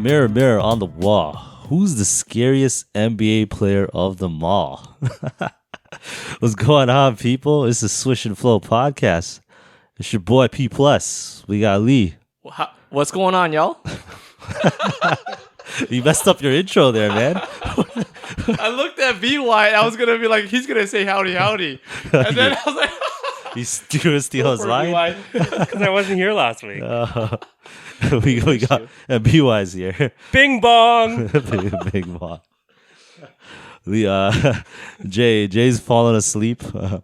Mirror, mirror on the wall. Who's the scariest NBA player of them all? What's going on, people? This is Swish and Flow podcast. It's your boy P Plus. We got Lee. What's going on, y'all? You messed up your intro there, man. I looked at BY. I was gonna be like, he's gonna say howdy, howdy, and then I was like, You gonna steal his line? Because I wasn't here last week. We got BY's here. Bing bong. Big ball. Jay's falling asleep, and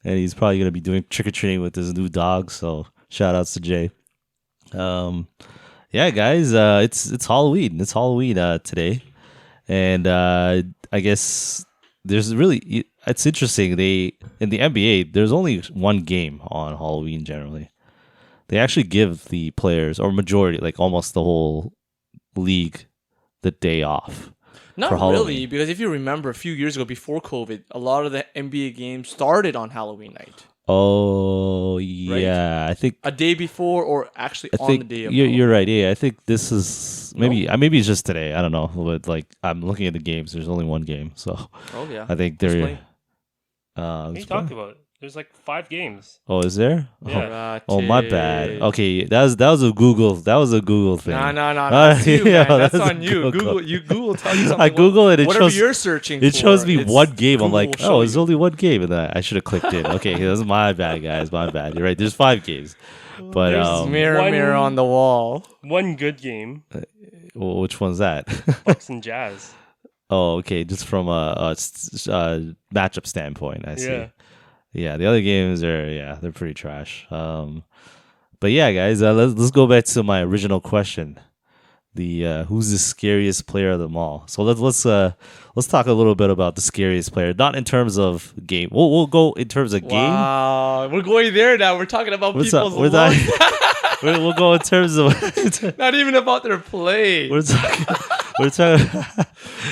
he's probably gonna be doing trick or treating with his new dog. So shout outs to Jay. Yeah, guys, it's Halloween. It's Halloween today, and I guess it's interesting. In the NBA, there's only one game on Halloween generally. They actually give the players, or majority, like almost the whole league, the day off. not really, because if you remember, a few years ago before COVID, a lot of the NBA games started on Halloween night. Oh yeah, right? I think a day before, or actually on the day of. You're right. Yeah, I think this is maybe it's just today. I don't know, but like I'm looking at the games. There's only one game, so yeah, I think they're. What are you talking about? There's like 5 games. Oh, is there? Yeah. Oh, my bad. Okay, that was a Google No. thing. That's you, man. That's on you. Google tell you something. I Google it. Whatever you're searching it for, shows me one game. Google I'm like, oh, it's only one game, and I should have clicked it. Okay, that's my bad, guys. My bad. You're right. There's 5 games, but mirror on the wall. One good game. Well, which one's that? Bucks and Jazz. Oh, okay. Just from a matchup standpoint, I see. Yeah. Yeah, the other games they're pretty trash. But yeah, guys, let's go back to my original question. The who's the scariest player of them all? So let's talk a little bit about the scariest player, not in terms of game. We'll go in terms of game. Wow, we're going there now. We're talking about people's lungs. We'll go in terms of not even about their play. We're talking.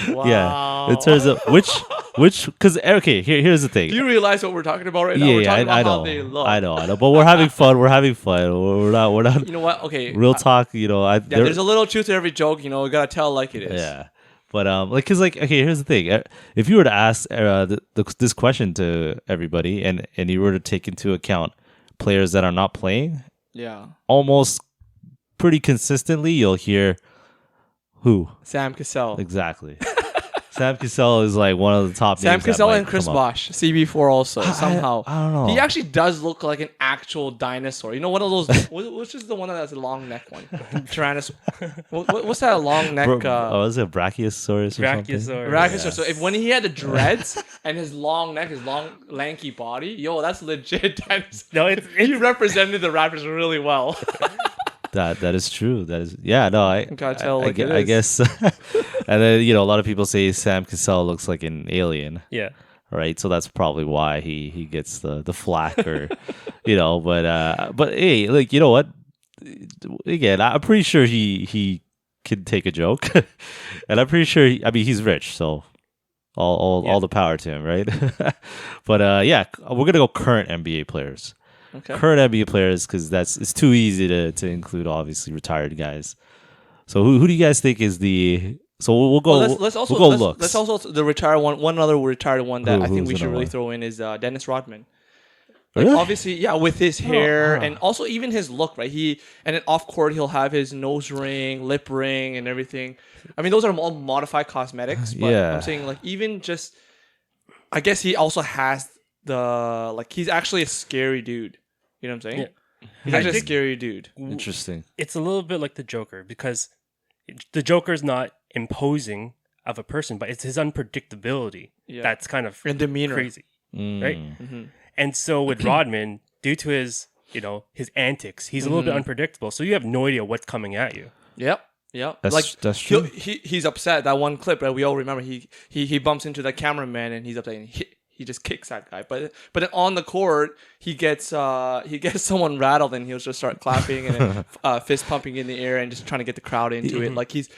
Wow. Yeah, in terms of which because okay, here's the thing. Do you realize what we're talking about right now? Yeah, we're talking about I know. how they look. I know. But we're having fun. We're not. You know what? Okay. Real talk. You know, there's a little truth to every joke. You know, we gotta tell it like it is. Yeah. But okay, here's the thing. If you were to ask this question to everybody, and you were to take into account players that are not playing, almost pretty consistently, you'll hear who? Sam Cassell. Exactly. Sam Cassell is like one of the top Sam names. Cassell and Chris Bosh, CB4 also. Somehow. I don't know. He actually does look like an actual dinosaur. You know, one of those. Which is the one that has a long neck one? Tyrannosaurus. What's that long neck? Was it Brachiosaurus or something? Brachiosaurus. So when he had the dreads and his long neck, his long lanky body, that's legit dinosaur. No, he represented the Raptors really well. That is true. That is I gotta tell I guess. And then a lot of people say Sam Cassell looks like an alien. Yeah. Right. So that's probably why he gets the flack or but hey, like, you know what? Again, I'm pretty sure he can take a joke, and I'm pretty sure he's rich, so all the power to him, right? But we're gonna go current NBA players. Okay. Current NBA players, because it's too easy to include obviously retired guys. So who do you guys think is the? So we'll go. Let's also the retired one. One other retired one that I think we should really throw in is Dennis Rodman. Like, really? Obviously, with his hair and also even his look, right? And then off court he'll have his nose ring, lip ring, and everything. I mean, those are all modified cosmetics. But I'm saying, like, even just, I guess he also has he's actually a scary dude. You know what I'm saying? Yeah. He's actually a scary dude. Interesting. It's a little bit like the Joker, because the Joker's not imposing of a person, but it's his unpredictability that's kind of and demeanor. Crazy, right? Mm-hmm. And so with Rodman, due to his antics, he's a little bit unpredictable. So you have no idea what's coming at you. Yep. That's true. He's upset. That one clip, right? We all remember. He bumps into the cameraman and he's upset. And he just kicks that guy. But then on the court, he gets someone rattled and he'll just start clapping and fist pumping in the air and just trying to get the crowd into it. Like he's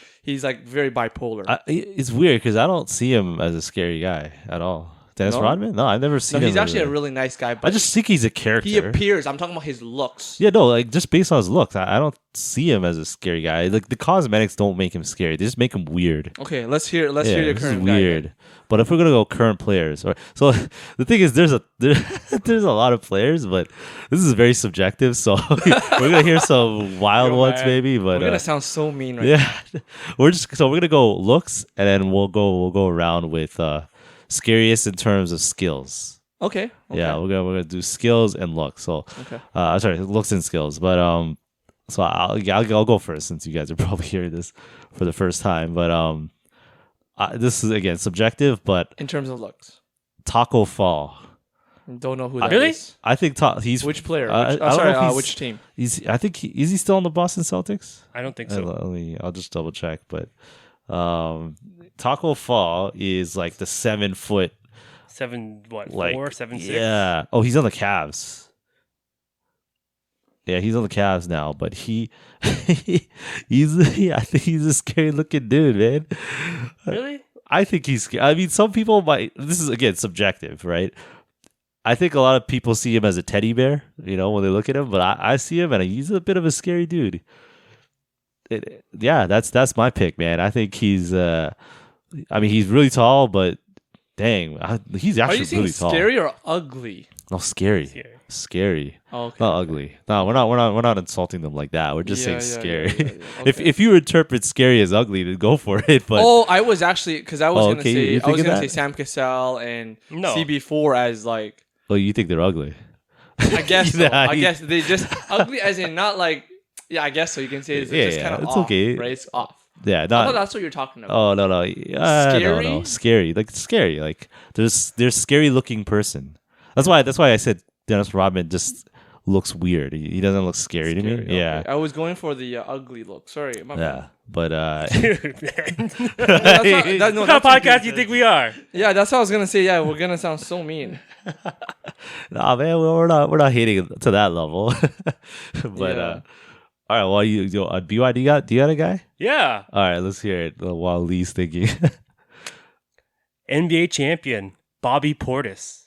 like very bipolar. It's weird because I don't see him as a scary guy at all. Dennis No? Rodman? No, I've never No, seen him. he's actually a really. really nice guy. But I just think he's a character. he appears. I'm talking about his looks. Yeah, no, like just based on his looks, I don't see him as a scary guy. Like the cosmetics don't make him scary; they just make him weird. Okay, let's hear your This is current guy. weird. But if we're gonna go current players, so the thing is, there's a lot of players, but this is very subjective. So we're gonna hear some wild ones, maybe. But we're gonna sound so mean right now. yeah, we're gonna go looks, and then we'll go around with scariest in terms of skills. Okay. Yeah, we're gonna do skills and looks. So, sorry, looks and skills. But so I'll go first since you guys are probably hearing this for the first time. But this is again subjective. But In terms of looks, Taco Fall. don't know who that Really? is. I think he's Which player? I don't know if Which team? I think is he still on the Boston Celtics? I don't think so. I'll just double check. But Taco Fall is like the 7 foot. 4, 7, 6? Yeah. Oh, he's on the Cavs. Yeah, he's on the Cavs now, but I think he's a scary looking dude, man. Really? I think he's scary. I mean, some people might. This is again subjective, right? I think a lot of people see him as a teddy bear, when they look at him. But I see him, and he's a bit of a scary dude. That's my pick, man. I think he's. He's really tall, but dang, he's Are actually you saying really tall. scary or ugly? No, scary. Oh, okay. Not ugly. No, we're not insulting them like that. We're just saying scary. yeah. If you interpret scary as ugly, then go for it. But I was actually because I was gonna say Sam Cassell and CB4 as like. Oh, you think they're ugly? I guess. So. Nah, I guess they just ugly as in not like. Yeah, I guess so. You can say it's just kind of it's off. okay. Right, it's off. Yeah, I thought that's what you're talking about. Oh no, Scary? no, scary. Like scary. Like there's scary looking person. That's why I said Dennis Rodman just looks weird. He doesn't look scary to me. Okay. Yeah. I was going for the ugly look. Sorry. My bad. But Dude, That's what podcast do you think we are? Yeah, that's what I was gonna say. Yeah, we're gonna sound so mean. nah, man, we're not hating to that level. But all right, well, you BY, do you got a guy? Yeah. All right, let's hear it while Lee's thinking. NBA champion Bobby Portis.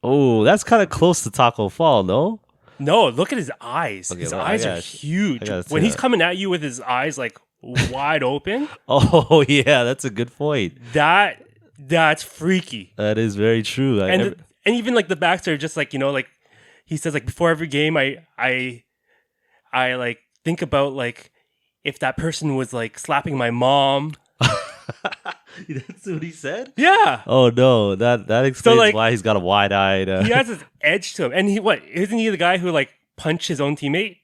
Oh, that's kind of close to Taco Fall, no? No, look at his eyes. Okay, his well, eyes are huge. I When he's coming at you with his eyes like wide open. Oh yeah, that's a good point. That's freaky. That is very true. And even like the backs are just like like he says like before every game I like think about like if that person was like slapping my mom. That's what he said? Yeah. Oh no, that explains why he's got a wide-eyed. He has this edge to him, and isn't he the guy who like punched his own teammate?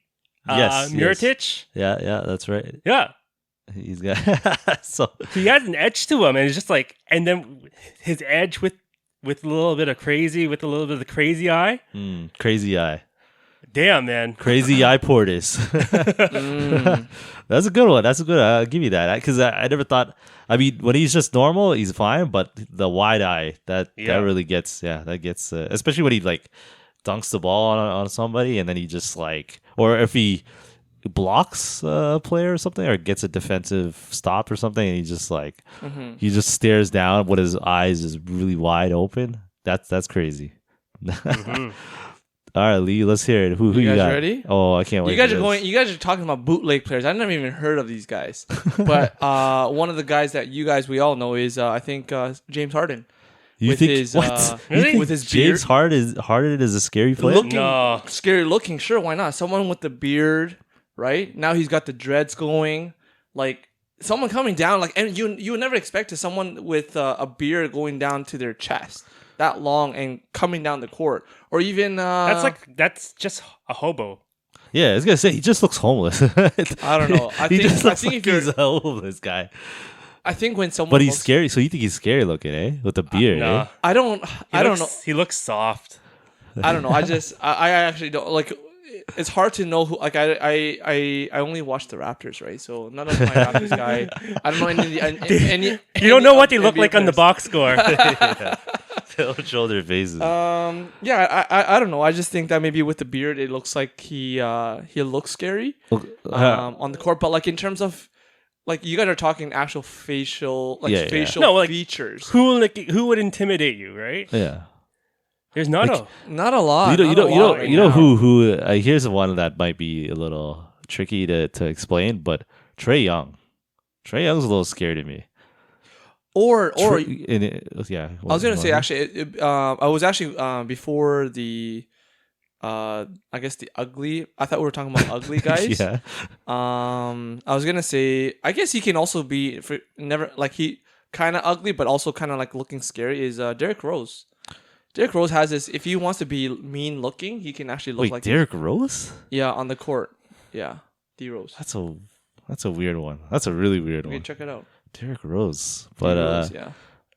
Yes, Mirotic. Yeah, that's right. Yeah, he's got so he has an edge to him, and it's just like, and then his edge with a little bit of crazy, with a little bit of the crazy eye. Crazy eye. Damn, man. Crazy eye Portis. That's a good one. That's a good. I'll give you that because I never thought. I mean, when he's just normal, he's fine. But the wide eye that really gets especially when he like dunks the ball on somebody and then he just like, or if he blocks a player or something or gets a defensive stop or something and he just like he just stares down with his eyes is really wide open. That's crazy. All right, Lee, let's hear it. Who you guys got? Ready? Oh, I can't wait. You guys are talking about bootleg players. I've never even heard of these guys. But one of the guys that we all know is I think James Harden. You think what? Really? With his beard. James Harden is a scary player? Scary looking. Sure, why not? Someone with the beard, right? Now he's got the dreads going. Like someone coming down, like, and you would never expect to someone with a beard going down to their chest. That long and coming down the court, or even that's just a hobo. Yeah, I was gonna say he just looks homeless. I don't know. I think if he's a homeless guy. I think when someone, but he's scary. So you think he's scary looking, eh? With the beard, nah. eh? I don't know. He looks soft. I don't know. I actually don't like. It's hard to know who. Like I only watch the Raptors, right? So none of my Raptors guy. I don't know any. You don't know what they look like on the box score. They don't show their faces. I don't know. I just think that maybe with the beard, it looks like he looks scary on the court. But like in terms of like you guys are talking actual facial, facial No, like, features. Who would intimidate you, right? Yeah. There's not Not a lot. You know right now. who here's one that might be a little tricky to explain, but Trae Young. Trae Young's a little scary to me. Or yeah. I was gonna say actually, I was actually before the, I guess the ugly. I thought we were talking about ugly guys. Yeah. I was gonna say, I guess he can also be he kind of ugly, but also kind of like looking scary. Is Derrick Rose. Derrick Rose has this. If he wants to be mean looking, he can actually look like Derrick Rose. Yeah, on the court. Yeah, D Rose. That's a weird one. That's a really weird one. Check it out. Derrick Rose, but Rose, yeah.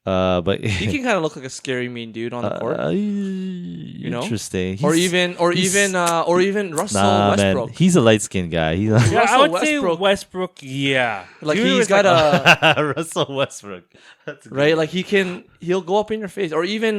But he can kind of look like a scary mean dude on the court. Interesting. Or even Russell Westbrook. Man, he's a light skinned guy. He's Yeah, I would say Westbrook. Yeah, like he's got a Russell Westbrook. That's right. Like he'll go up in your face. Or even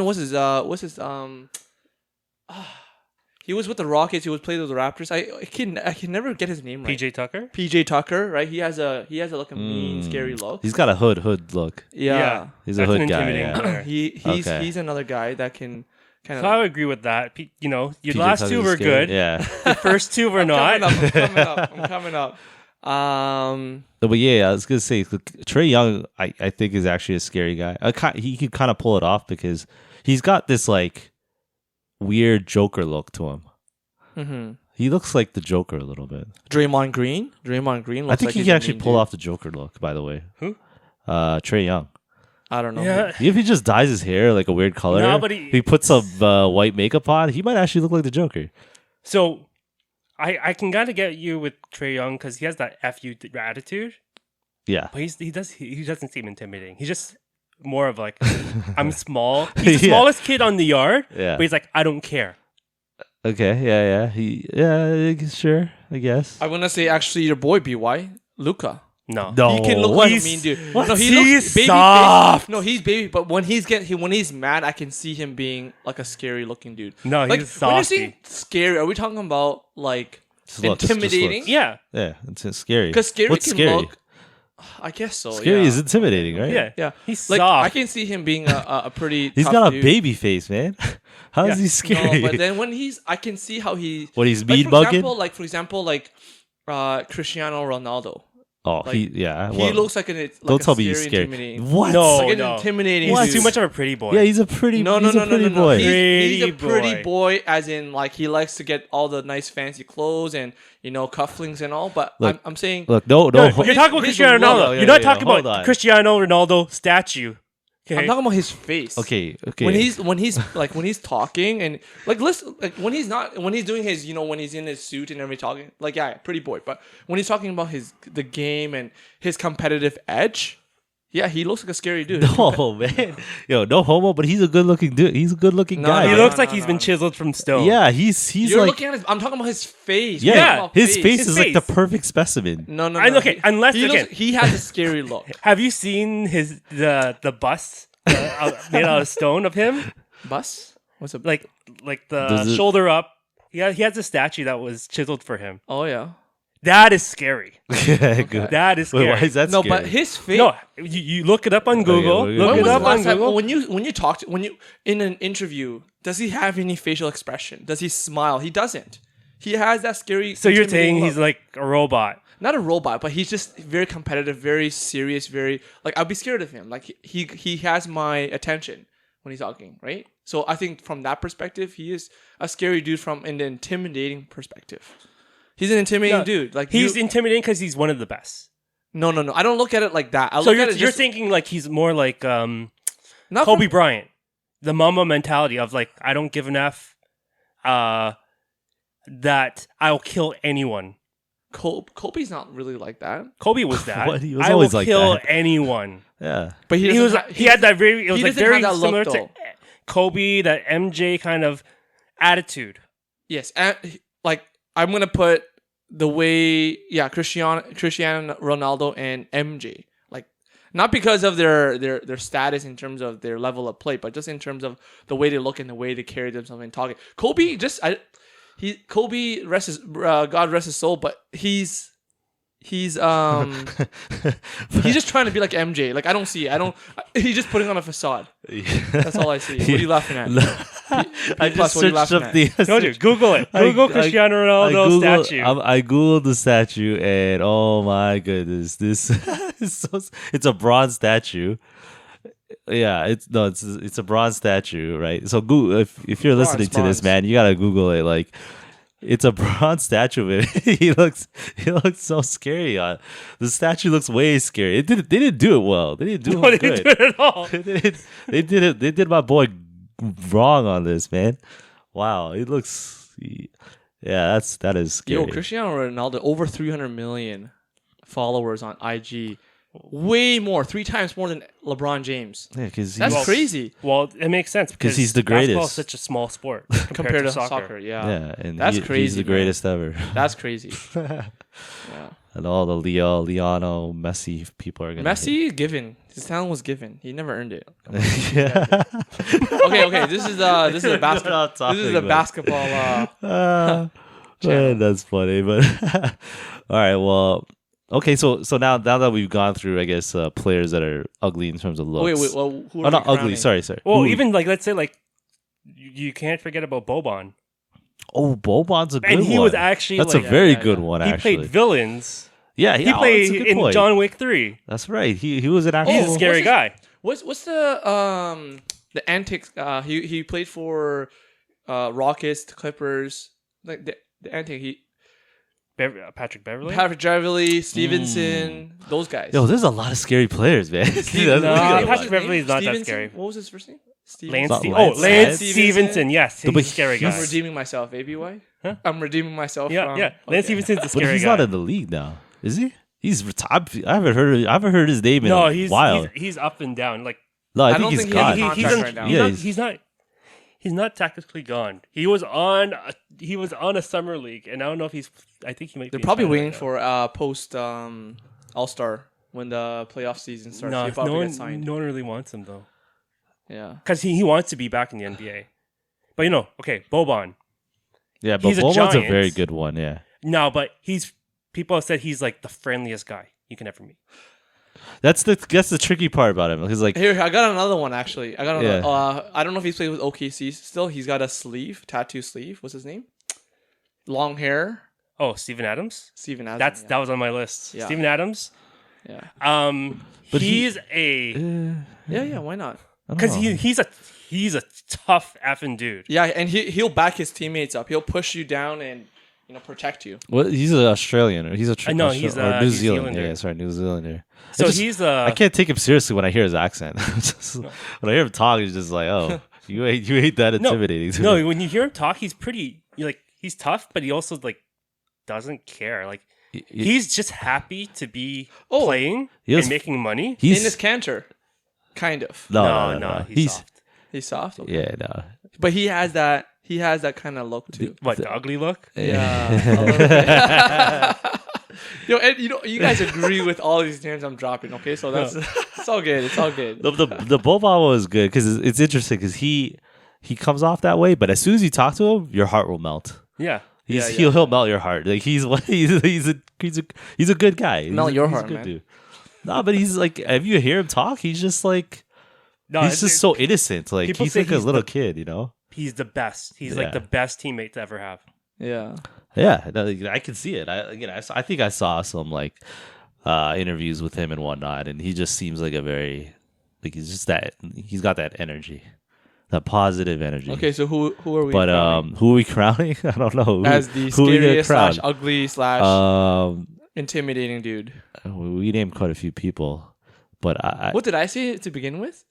he was with the Rockets. He was playing with the Raptors. I can never get his name right. PJ Tucker, right? He has a like a mean, scary look. He's got a hood look. Yeah. He's a hood guy. Yeah. He's another guy that can kind of. So I would agree with that. Your PJ last Tucker's two were scary. good. Yeah. The first two were not. I'm coming up. No, but yeah, I was gonna say Trae Young. I think is actually a scary guy. He could kind of pull it off because he's got this like weird Joker look to him. Mm-hmm. He looks like the Joker a little bit. Draymond Green. Looks I think like he can actually pull off the Joker look. By the way, who? Trae Young. I don't know. Yeah. If he just dyes his hair like a weird color, he puts some white makeup on, he might actually look like the Joker. So, I can kind of get you with Trae Young because he has that FU attitude. Yeah, but he doesn't seem intimidating. He's just more of like, I'm small. He's the smallest kid on the yard. Yeah, but he's like, I don't care. Okay, yeah, sure, I guess. I want to say actually your boy BY Luca. No, he can look like a mean dude. What? No, he looks baby soft. face. No, he's baby. But when he's mad, I can see him being like a scary looking dude. No, like, he's softy. When you're saying scary, are we talking about like intimidating? Yeah, it's scary. Because scary What's can scary? look. I guess so. Scary is intimidating, right? Yeah. He's like, soft. I can see him being a pretty. He's tough got a dude. baby face, man. How is he scary? No, but then when I can see how he. When he's mean bugging. For example, Cristiano Ronaldo. Oh, like, he looks like an. Don't tell me he's scary. What? No, like an intimidating. He's too much of a pretty boy. Yeah, he's a pretty. No. boy. He's a pretty boy, as in like he likes to get all the nice fancy clothes and cufflinks and all. But look, I'm saying, look, no. You're talking about Cristiano Ronaldo. You're not talking about Cristiano Ronaldo statue. Okay. I'm talking about his face. Okay. When he's talking and listen, when he's doing his, when he's in his suit and everybody talking, pretty boy. But when he's talking about the game and his competitive edge, he looks like a scary dude. No, man. No homo, but he's a good looking dude. He's a good looking guy. He looks like he's been chiseled from stone. Yeah, he's You're like. looking at I'm talking about his face. Yeah, his face is like the perfect specimen. No. Okay, unless he has a scary look. Have you seen the bust made out of stone of him? Bust? What's up? Like the shoulder up. Yeah, he has a statue that was chiseled for him. Oh yeah. That is scary. Okay. That is scary. Wait, why is that scary? No, but his face. No, you look it up on Google. Look it up on Google. When you talk in an interview, does he have any facial expression? Does he smile? He doesn't. He has that scary. So you're saying he's like a robot? Not a robot, but he's just very competitive, very serious, very I'd be scared of him. Like he has my attention when he's talking, right? So I think from that perspective, he is a scary dude from an intimidating perspective. He's an intimidating dude. Like he's intimidating because he's one of the best. No. I don't look at it like that. You're thinking like he's more like Kobe Bryant, the Mamba mentality of like I don't give an F, that I'll kill anyone. Kobe's not really like that. Kobe was that. What? He was I always will like kill that. anyone. Yeah, but he had that very. It was like very similar look, to Kobe, that MJ kind of attitude. Yes, and I'm gonna put the way Cristiano Ronaldo and MJ, not because of their status in terms of their level of play, but just in terms of the way they look and the way they carry themselves and talking. Kobe God rest his soul, but he's He's just trying to be like MJ. Like I don't see. He's just putting on a facade. That's all I see. What are you laughing at? I just searched up the. Told you, Google it. Google Cristiano Ronaldo statue. I googled the statue, and oh my goodness, this it's a bronze statue. Yeah, it's a bronze statue, right? So Google, if you're listening to this, man, you gotta Google it. Like, it's a bronze statue of him. he looks so scary. The statue looks way scary. They didn't do it well. They didn't do it good. Didn't do it at all. They did my boy wrong on this, man. Wow, it looks. Yeah, that is scary. Yo, Cristiano Ronaldo over 300 million followers on IG. Way more, 3 times more than LeBron James. Yeah, because that's crazy. Well, it makes sense because he's the greatest. Basketball is such a small sport compared to soccer. Yeah, and that's crazy. He's the greatest ever. That's crazy. Yeah. And all the Leonardo, Messi people are gonna. Messi given. His talent was given. He never earned it. Yeah. Okay. This is a basketball. This is a basketball. Man, that's funny, but all right. Well. Okay, so now that we've gone through, I guess, players that are ugly in terms of looks. Wait. Well, who are not ugly. Sorry. Well, even let's say you can't forget about Boban. Oh, Boban's a good one. And he was actually that's a very good one. Actually, he played villains. Yeah, he played in point. John Wick 3. That's right. He was an actual. He's a scary guy. What's the antics? He played for Rockets, the Clippers, like the antic. Patrick Beverly, Stevenson, those guys. Yo, there's a lot of scary players, man. Patrick Beverly is not that scary. What was his first name? Lance Stevenson. Yes, he's a scary guy. I'm redeeming myself, ABY. Huh? I'm redeeming myself. Yeah. Lance Stevenson's a scary guy. But he's not in the league now, is he? He's retired. I haven't heard his name in a while. He's up and down. Like, no, I think he's gone. He's not technically gone. He was on a summer league, and I don't know if he's. I think he might. They're probably waiting for post All-Star when the playoff season starts. No one really wants him though. Yeah, because he wants to be back in the NBA. But Boban. Yeah, but Boban's a very good one. Yeah. No, but people have said he's like the friendliest guy you can ever meet. That's the tricky part about him. He's like, here, I got another one actually. I don't know if he's played with OKC still. He's got a tattoo sleeve. What's his name? Long hair. Oh, Steven Adams. That was on my list. Yeah. Steven Adams. Yeah. But he's a. Yeah. Why not? Because he's a tough effing dude. Yeah, and he'll back his teammates up. He'll push you down and protect you. Well, he's an Australian. He's a no, he's a New Zealander. Yeah, sorry, New Zealander. So I can't take him seriously when I hear his accent. When I hear him talk, he's just like, oh, you ain't that intimidating. No, when you hear him talk, he's pretty. He's tough, but he also doesn't care. He's just happy to be playing and making money. He's in his canter, kind of. No. He's soft. He's soft. Okay. Yeah, no. But he has that kind of look too. The ugly look? Yeah. Yo, and you guys agree with all these names I'm dropping, okay? So that's it's all good. It's all good. The Boban was good because it's interesting because he comes off that way, but as soon as you talk to him, your heart will melt. Yeah. He'll melt your heart. Like he's a good guy. Melt your heart, good man. Dude. No, but he's like, if you hear him talk, he's just like, he's just so innocent. Like he's like a little kid, He's the best. He's like the best teammate to ever have. Yeah. Yeah, I can see it. I think I saw some interviews with him and whatnot, and he just seems like a very he's got that energy, that positive energy. Okay, so who are we? But crowning? Who are we crowning? I don't know. As the scariest / ugly / intimidating dude. We named quite a few people, but what did I say to begin with?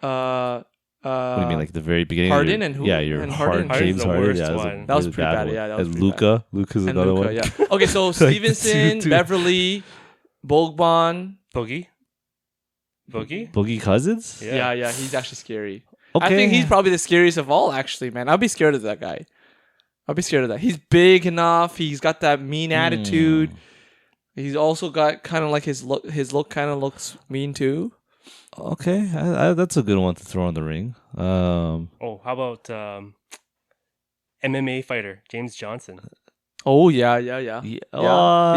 What do you mean, like the very beginning? Harden and who? Yeah, you're Harden. James Harden. Yeah, that was pretty bad. Yeah, that was pretty Luka. Luka's another one. Yeah. Okay, so Stevenson, Beverly, Boban, Boogie Cousins. Yeah, he's actually scary. Okay. I think he's probably the scariest of all. Actually, man, I'll be scared of that guy. He's big enough. He's got that mean attitude. He's also got kind of like his look. His look kind of looks mean too. Okay, that's a good one to throw in the ring. How about MMA fighter James Johnson? Oh yeah.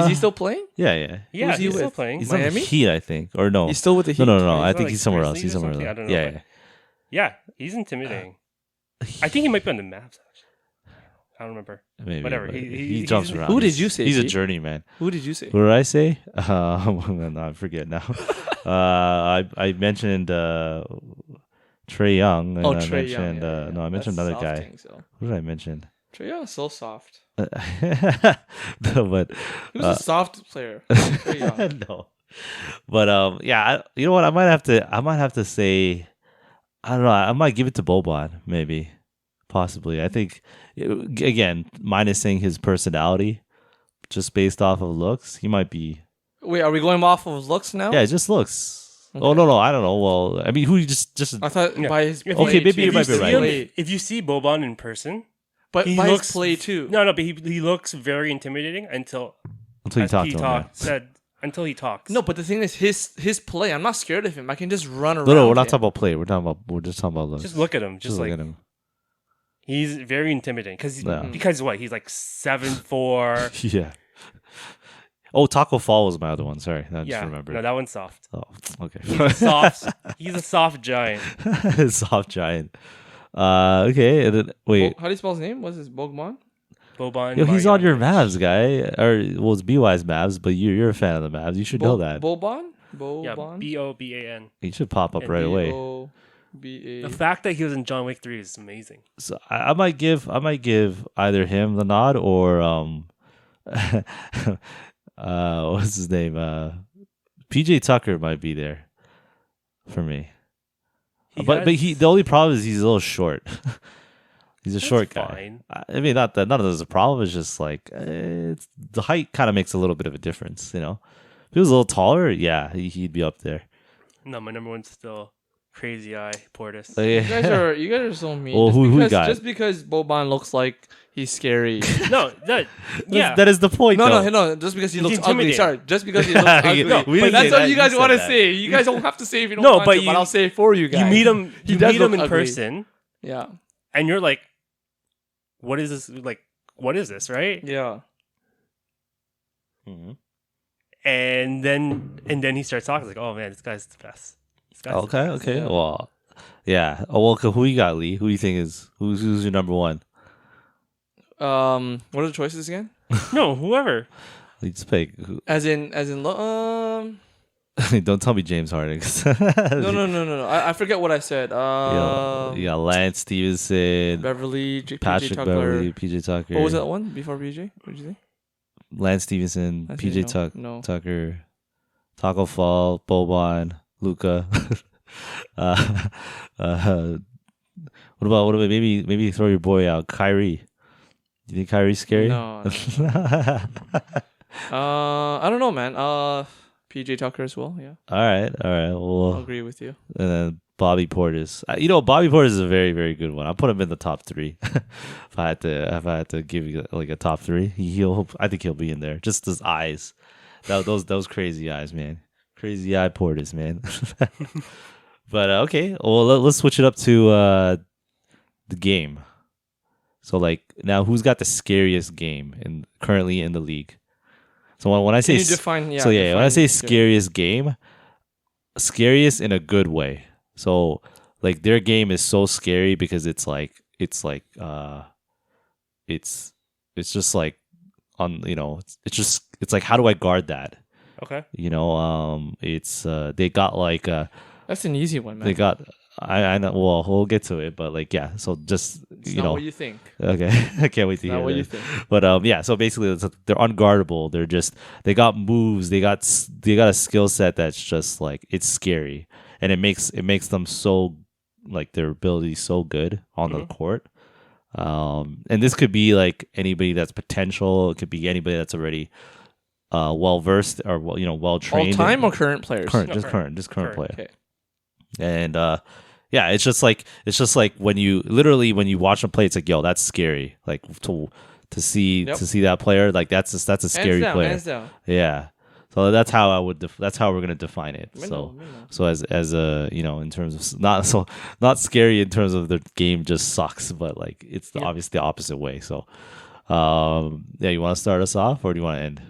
Is he still playing? Yeah. Yeah, Who's he he's still with? playing. He's on the Miami? Heat, I think, or no? He's still with the Heat. No. He's I not, think like, he's somewhere else. Grizzlies He's or somewhere something? else. I don't know, Yeah, but- Yeah, he's intimidating. I think he might be on the Mavs. Actually, I don't remember. maybe. Whatever. but He- jumps he's- around. Who did you say, He's a G? journeyman. Who did you say? What did I say? No, I forget now. I mentioned Trae Young. And I Trae mentioned, Young. No, I mentioned That's another guy. softing, so. Who did I mention? Trae Young is so soft. No, but He was a soft player. Trae Young. no, but yeah, you know what? I might have to say, I don't know. I might give it to Boban, maybe, possibly. I think again, minusing his personality, just based off of looks, he might be. Wait, are we going off of his looks now? Yeah, just looks. Okay. Oh no, I don't know. Well, I mean, who just I thought Yeah. by his If play Okay, maybe too. you might be see right. him- if you see Boban in person, But he by looks- his play too. no, but he looks very intimidating until until you as talk he to him. until he talks. No, but the thing is, his play. I'm not scared of him. I can just run around. No, we're not him. talking about play. We're just talking about looks. just look at him. Just look like at him. he's very intimidating Yeah. because what he's like 7'4". Yeah. Oh, Taco Fall was my other one. Sorry, I just Yeah, remembered. no, that one's soft. Oh, okay. He's a soft. He's a soft giant. Soft giant. Okay. And then, wait. How do you spell his name? What's his Bogman? Boban. Yo, he's on your Marjanovic. Mavs, guy. Or well, it's BY's Mavs, but you're a fan of the Mavs. You should know that. Boban. Yeah, Boban. Boban. He should pop up and right away. B-O-B-A. The fact that he was in John Wick 3 is amazing. So I might give either him the nod or what's his name? PJ Tucker might be there for me. But the only problem is he's a little short. He's a short guy. Fine. I mean, not that none of this is a problem. It's just like the height kind of makes a little bit of a difference, you know. If he was a little taller, yeah, he'd be up there. No, my number one's still Crazy Eye Portis. You guys are so mean. Well, just who because, got? Just because Boban looks like he's scary. No, yeah. That is the point. though. No. Just because he He's looks ugly. intimidating. Sorry, just because he looks ugly. No, we But didn't that's say what that. you guys You want to said say. You guys don't have to say if you don't No, want but to, but I'll say it for you guys. You meet him. He You does meet him look in ugly. person, Yeah. and you're like, "What is this? Like, what is this?" Right? Yeah. Mhm. And then he starts talking like, "Oh man, this guy's the best." This guy's the Okay. best." Okay. Yeah. Well, yeah. Oh, well, who you got, Lee? Who do you think is who's your number one? What are the choices again? No, whoever. Let's pick. As in, Don't tell me James Harden. no. I forget what I said. You got Lance Stevenson, Beverly, Patrick PJ Tucker. Beverly, PJ Tucker. What was that one before PJ? What did you say? Lance Stevenson, I PJ think no. Tucker, Taco Fall, Boban, Luca. What about maybe throw your boy out, Kyrie? You think Kyrie's scary? No. I don't know, man. PJ Tucker as well. Yeah, All right. I'll Well, agree with you. and then Bobby Portis. Bobby Portis is a very, very good one. I'll put him in the top 3. if I had to give you like a top 3, I think he'll be in there. Just his eyes, those crazy eyes, man. Crazy eye Portis, man. But okay, well let's switch it up to the game. So like now, who's got the scariest game currently in the league? So when I say Can you define? Yeah. when I define say scary. scariest game, scariest in a good way. So like their game is so scary because it's just like it's like, how do I guard that? Okay. It's they got like That's an easy one, man. they got I know, well we'll get to it, but like yeah, so just It's not what you think. okay. I can't wait to Not hear what you that. think. But yeah, so basically they're unguardable. They got moves. They got a skill set that's just like, it's scary, and it makes them so, like, their ability so good on the court. And this could be like anybody that's potential. It could be anybody that's already well versed or well trained. All time or current players? Current player. Okay. And yeah, it's just like when you watch them play, it's like, yo, that's scary. Like to see that player, like that's a scary player. Hands down. Yeah. So that's how that's how we're gonna define it. We know. So as a in terms of not scary in terms of the game just sucks, but like it's obviously the opposite way. So Yeah, you want to start us off, or do you want to end?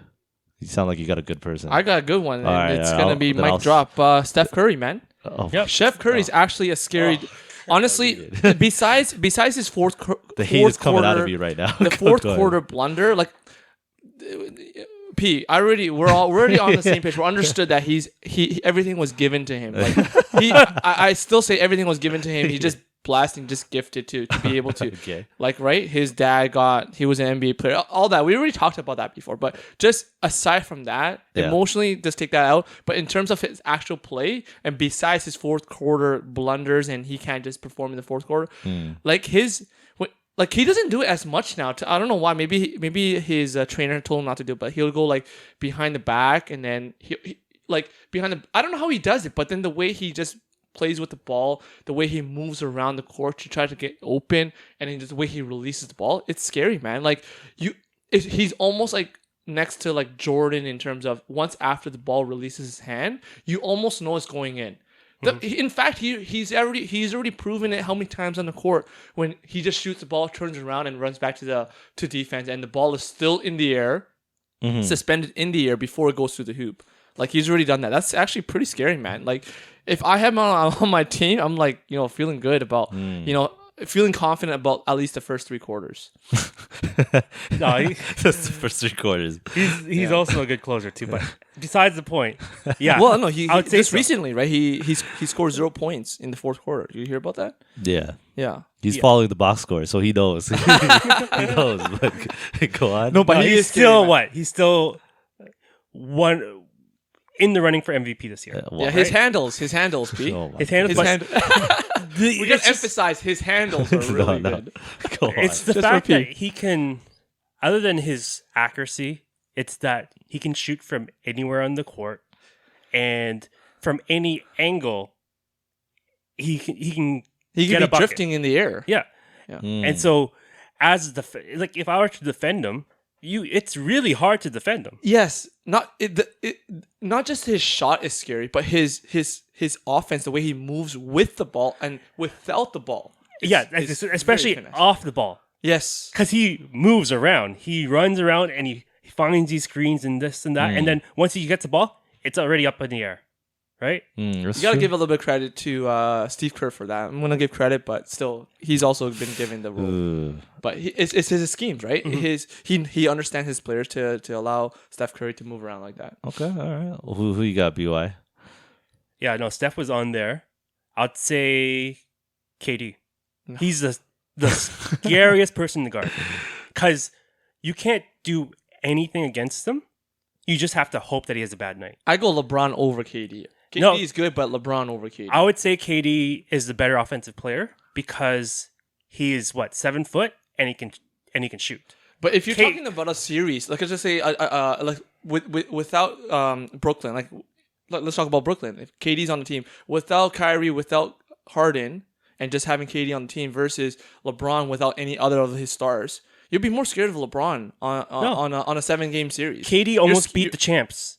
You sound like you got a good person. I got a good one. All And right, it's gonna be mic drop. Steph Curry, man. Yep. Chef Curry is actually a scary. Honestly, besides his fourth the hate is coming out of you right now. The fourth quarter blunder, like P. We're already on the same page. We're understood that he everything was given to him. Like I still say everything was given to him. He just blasting, just gifted to be able to. Okay. Like, right, his dad he was an NBA player. All that we already talked about that before. But just aside from that, emotionally, just take that out. But in terms of his actual play, and besides his fourth quarter blunders, and he can't just perform in the fourth quarter, like he doesn't do it as much now. I don't know why. Maybe his trainer told him not to do it, but he'll go like behind the back, and then he like behind the. I don't know how he does it, but then the way he just plays with the ball, the way he moves around the court to try to get open, and then just the way he releases the ball, it's scary, man. Like he's almost like next to like Jordan in terms of once after the ball releases his hand, you almost know it's going in. In fact, he's already proven it how many times on the court when he just shoots the ball, turns around, and runs back to defense, and the ball is still in the air, suspended in the air before it goes through the hoop. Like, he's already done that. That's actually pretty scary, man. Like, if I have him on my team, I'm like, feeling good about, feeling confident about at least the first three quarters. No, That's the first three quarters. He's also a good closer too. But besides the point, yeah. Well, no, he I would say just so. recently, right? He scored 0 points in the fourth quarter. Did you hear about that? Yeah. Yeah. He's following the box score, so he knows. He knows. But go on. No, but he's still what? He's still one in the running for MVP this year. Yeah, his handles, B. Oh His handles. We gotta emphasize his handles are really good. Go on. It's the Just fact repeat. that he can, other than his accuracy, it's that he can shoot from anywhere on the court and from any angle. He can get be a bucket. drifting in the air. Yeah. Yeah. And so, as if I were to defend him, it's really hard to defend him. Yes, not just his shot is scary, but his offense, the way he moves with the ball and without the ball. Especially very finesse. off the ball. Yes, Because he moves around. He runs around and he finds these screens and this and that. And then once he gets the ball, it's already up in the air. Right? you gotta give a little bit of credit to Steve Kerr for that. I'm gonna give credit, but still, he's also been given the role. But it's his schemes, right? He understands his players to allow Steph Curry to move around like that. Okay, all right. Who you got, BY? Yeah, no, Steph was on there. I'd say KD. No. He's the scariest person to guard. Because you can't do anything against him. You just have to hope that he has a bad night. I go LeBron over KD. KD No. is good, but LeBron over KD. I would say KD is the better offensive player because he is 7 foot and he can shoot. But if you're talking about a series, like let's just say, like without Brooklyn, like let's talk about Brooklyn. If KD's on the team, without Kyrie, without Harden, and just having KD on the team versus LeBron without any other of his stars, you'd be more scared of LeBron on a 7-game series. KD almost beat the champs.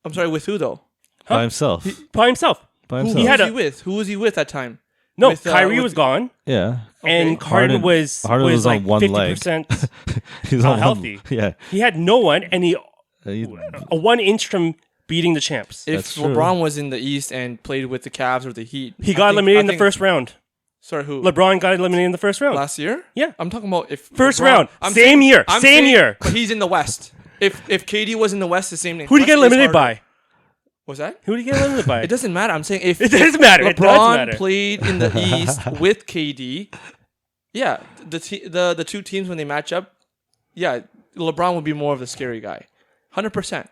I'm sorry, with who though? By himself. By himself. Who was he with that time? No, With, Kyrie was gone. Yeah. And Harden was was like on one 50% He's on healthy. Yeah. He had no one, and he He- a 1 inch from beating the champs. If That's true. LeBron was in the East and played with the Cavs or the Heat, He got eliminated in the first round. Sorry, who? LeBron got eliminated in the first round. Last year? Yeah. I'm talking about if First LeBron- round. I'm Same saying- year. I'm Same saying- year. But he's in the West. If KD was in the West, the same thing. Who did he get West is eliminated harder. by? What's that? Who did he get eliminated by? It doesn't matter. I'm saying if It doesn't matter. It does LeBron matter. played in the East with KD, yeah, the two teams when they match up, yeah, LeBron would be more of the scary guy, 100%.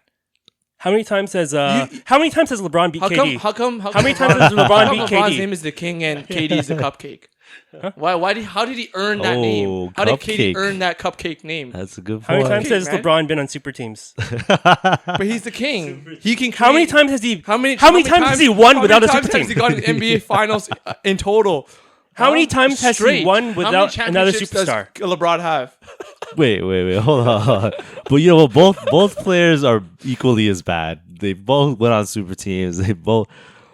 How many times has LeBron beat KD? How many times has LeBron beat LeBron's KD? name is the king and KD is the cupcake. How did he earn that name? How did KD Cupcake. earn that cupcake name? That's a good How many point. times has man. LeBron been on super teams? But he's the king. He can. How many create- times has he? How many times has he won without a super How many times has he gone to NBA Finals in total? How many times has he Straight. won How many without another championships superstar? Does LeBron have? Wait, hold on. But both players are equally as bad. They both went on super teams. They both.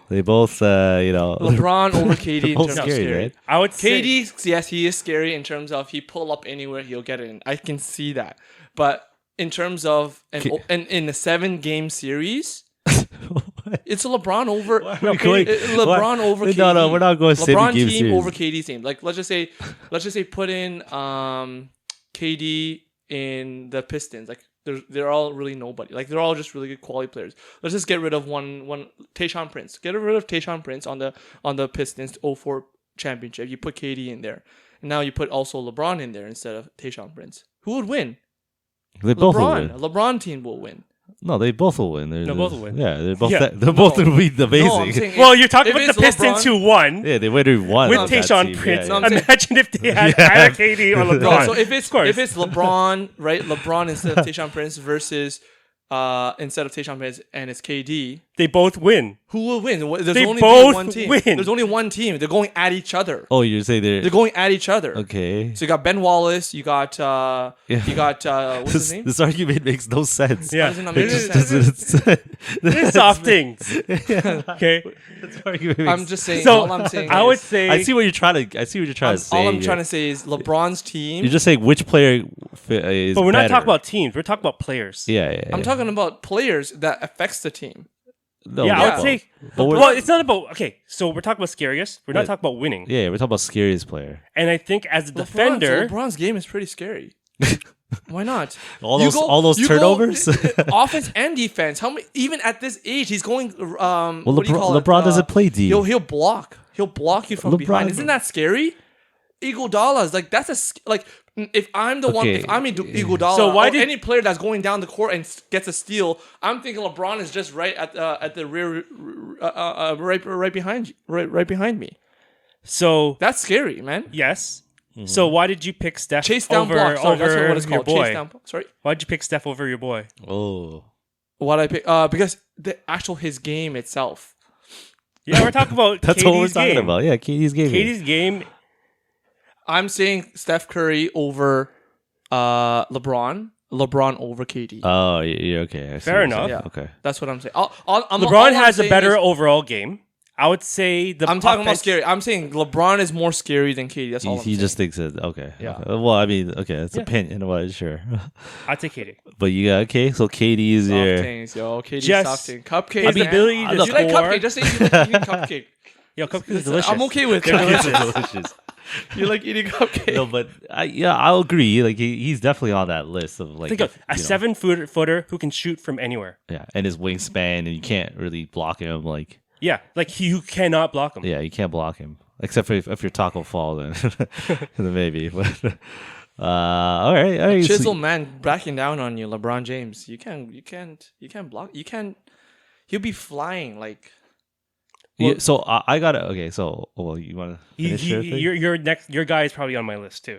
They both, LeBron over KD in both terms of scary, scary. right? I would say KD, yes, he is scary in terms of he pull up anywhere, he'll get it in. I can see that. But in terms of in a 7-game series, it's a LeBron over LeBron over KD. No, we're not going LeBron 7-game team series. over KD team. Like let's just say put in KD in the Pistons. Like they're all really nobody. Like they're all just really good quality players. Let's just get rid of one Tayshaun Prince. Get rid of Tayshaun Prince on the Pistons 04 championship. You put KD in there. And now you put also LeBron in there instead of Tayshaun Prince. Who would win? They both will win. LeBron team will win. No, they both will win. both will win. Yeah, they're both. Yeah. They're both going to be amazing. No, I'm saying well, you're talking if about the it's Pistons LeBron- who won yeah, they would have won with on that Tayshaun team. Prince. Yeah, No, I'm saying- Imagine if they had either KD or LeBron. No, so if Of course. it's LeBron, right? LeBron instead of Tayshaun Prince versus instead of Tayshaun Prince and it's KD. They both win. Who will win? There's They only both one team. win. There's only one team. They're going at each other. Oh, you're saying They're going at each other. okay? So you got Ben Wallace. You got what's his name? This argument makes no sense. Yeah. Doesn't that It make just sense? They're soft things. Okay. This argument I'm makes- just saying. So all I'm saying. I would is, say I see what you're trying to. say. all I'm here. trying to say is LeBron's team. You're just saying which player is. but we're not better. talking about teams. We're talking about players. Yeah. I'm talking about players that affects the team. No, Yeah, I yeah. would say. But we're- Well, it's not about. Okay, so we're talking about scariest. We're not Right. talking about winning. Yeah, we're talking about scariest player. And I think as a defender, LeBron's game is pretty scary. Why not? All You those you turnovers. offense and defense. How many? Even at this age, he's going. Well, What do you call it? LeBron doesn't play D. He'll block. He'll block you from LeBron- behind. Isn't that scary? Iguodala's like that's like if I'm the one, Okay. if I'm Iguodala, So why or did- any player that's going down the court and gets a steal, I'm thinking LeBron is just right at the rear, right behind you, right behind me. so That's scary, man. yes. So why did you pick Steph Chase down over, block. Sorry, that's over what it's your called. boy? Chase down. Sorry. Why did you pick Steph over your boy? Oh, What I pick? Because his game itself. Yeah, we're talking about that's KD's what we're talking game. about. Yeah, KD's game. KD's game. I'm saying Steph Curry over LeBron. LeBron over KD. Oh, you're okay. I see Fair what you're saying. enough. Okay. That's what I'm saying. I'm LeBron has a better overall game. I would say the. I'm talking about offense- scary. I'm saying LeBron is more scary than KD. That's all I'm He saying. just thinks it. Okay. Yeah. Okay. Well, I mean, okay, it's Yeah. opinion. What? Sure. I'd take KD. But you got okay. So KD is Soft your. things, yo. KD Just soft thing. Cupcake. his ability to you like score. cupcake? Just say you like eating cupcake. Yo, cupcakes is delicious. I'm okay with They're it. delicious. delicious. You like eating cupcake? No, but I'll agree. Like he's definitely on that list of like Think of a you know, 7-footer who can shoot from anywhere. Yeah, and his wingspan, and you can't really block him. Like, Yeah, like you cannot block him. yeah, you can't block him except for if your taco fall, then then maybe. But all right. Chisel man backing down on you, LeBron James. You can't block. You can't. He'll be flying like. Yeah, so I got it. Okay, so you want to finish your thing? Your guy is probably on my list too.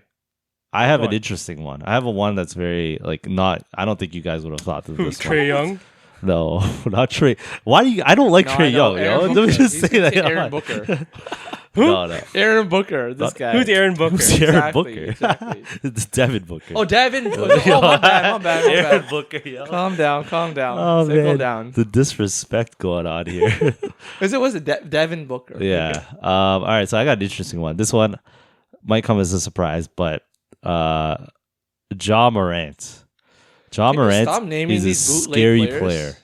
I have go an on. interesting one. I have a one that's very like not. I don't think you guys would have thought of this one. Trey Young. No, not Trey. Why do you? I don't like No, Trey I know. Young. Yo. Aaron Let me Booker. just He's say that. Aaron Booker. No. Aaron Booker. This guy. Who's Aaron Booker? Who's Aaron Exactly, Booker? exactly. It's Devin Booker. Oh, Devin. Oh, my bad. Aaron Booker. Yo. Calm down. Oh Settle man, down. the disrespect going on here. Was it Devin Booker? Yeah. All right. So I got an interesting one. This one might come as a surprise, but Ja Morant. Ja Can you stop Morant naming is a these bootleg scary players? player.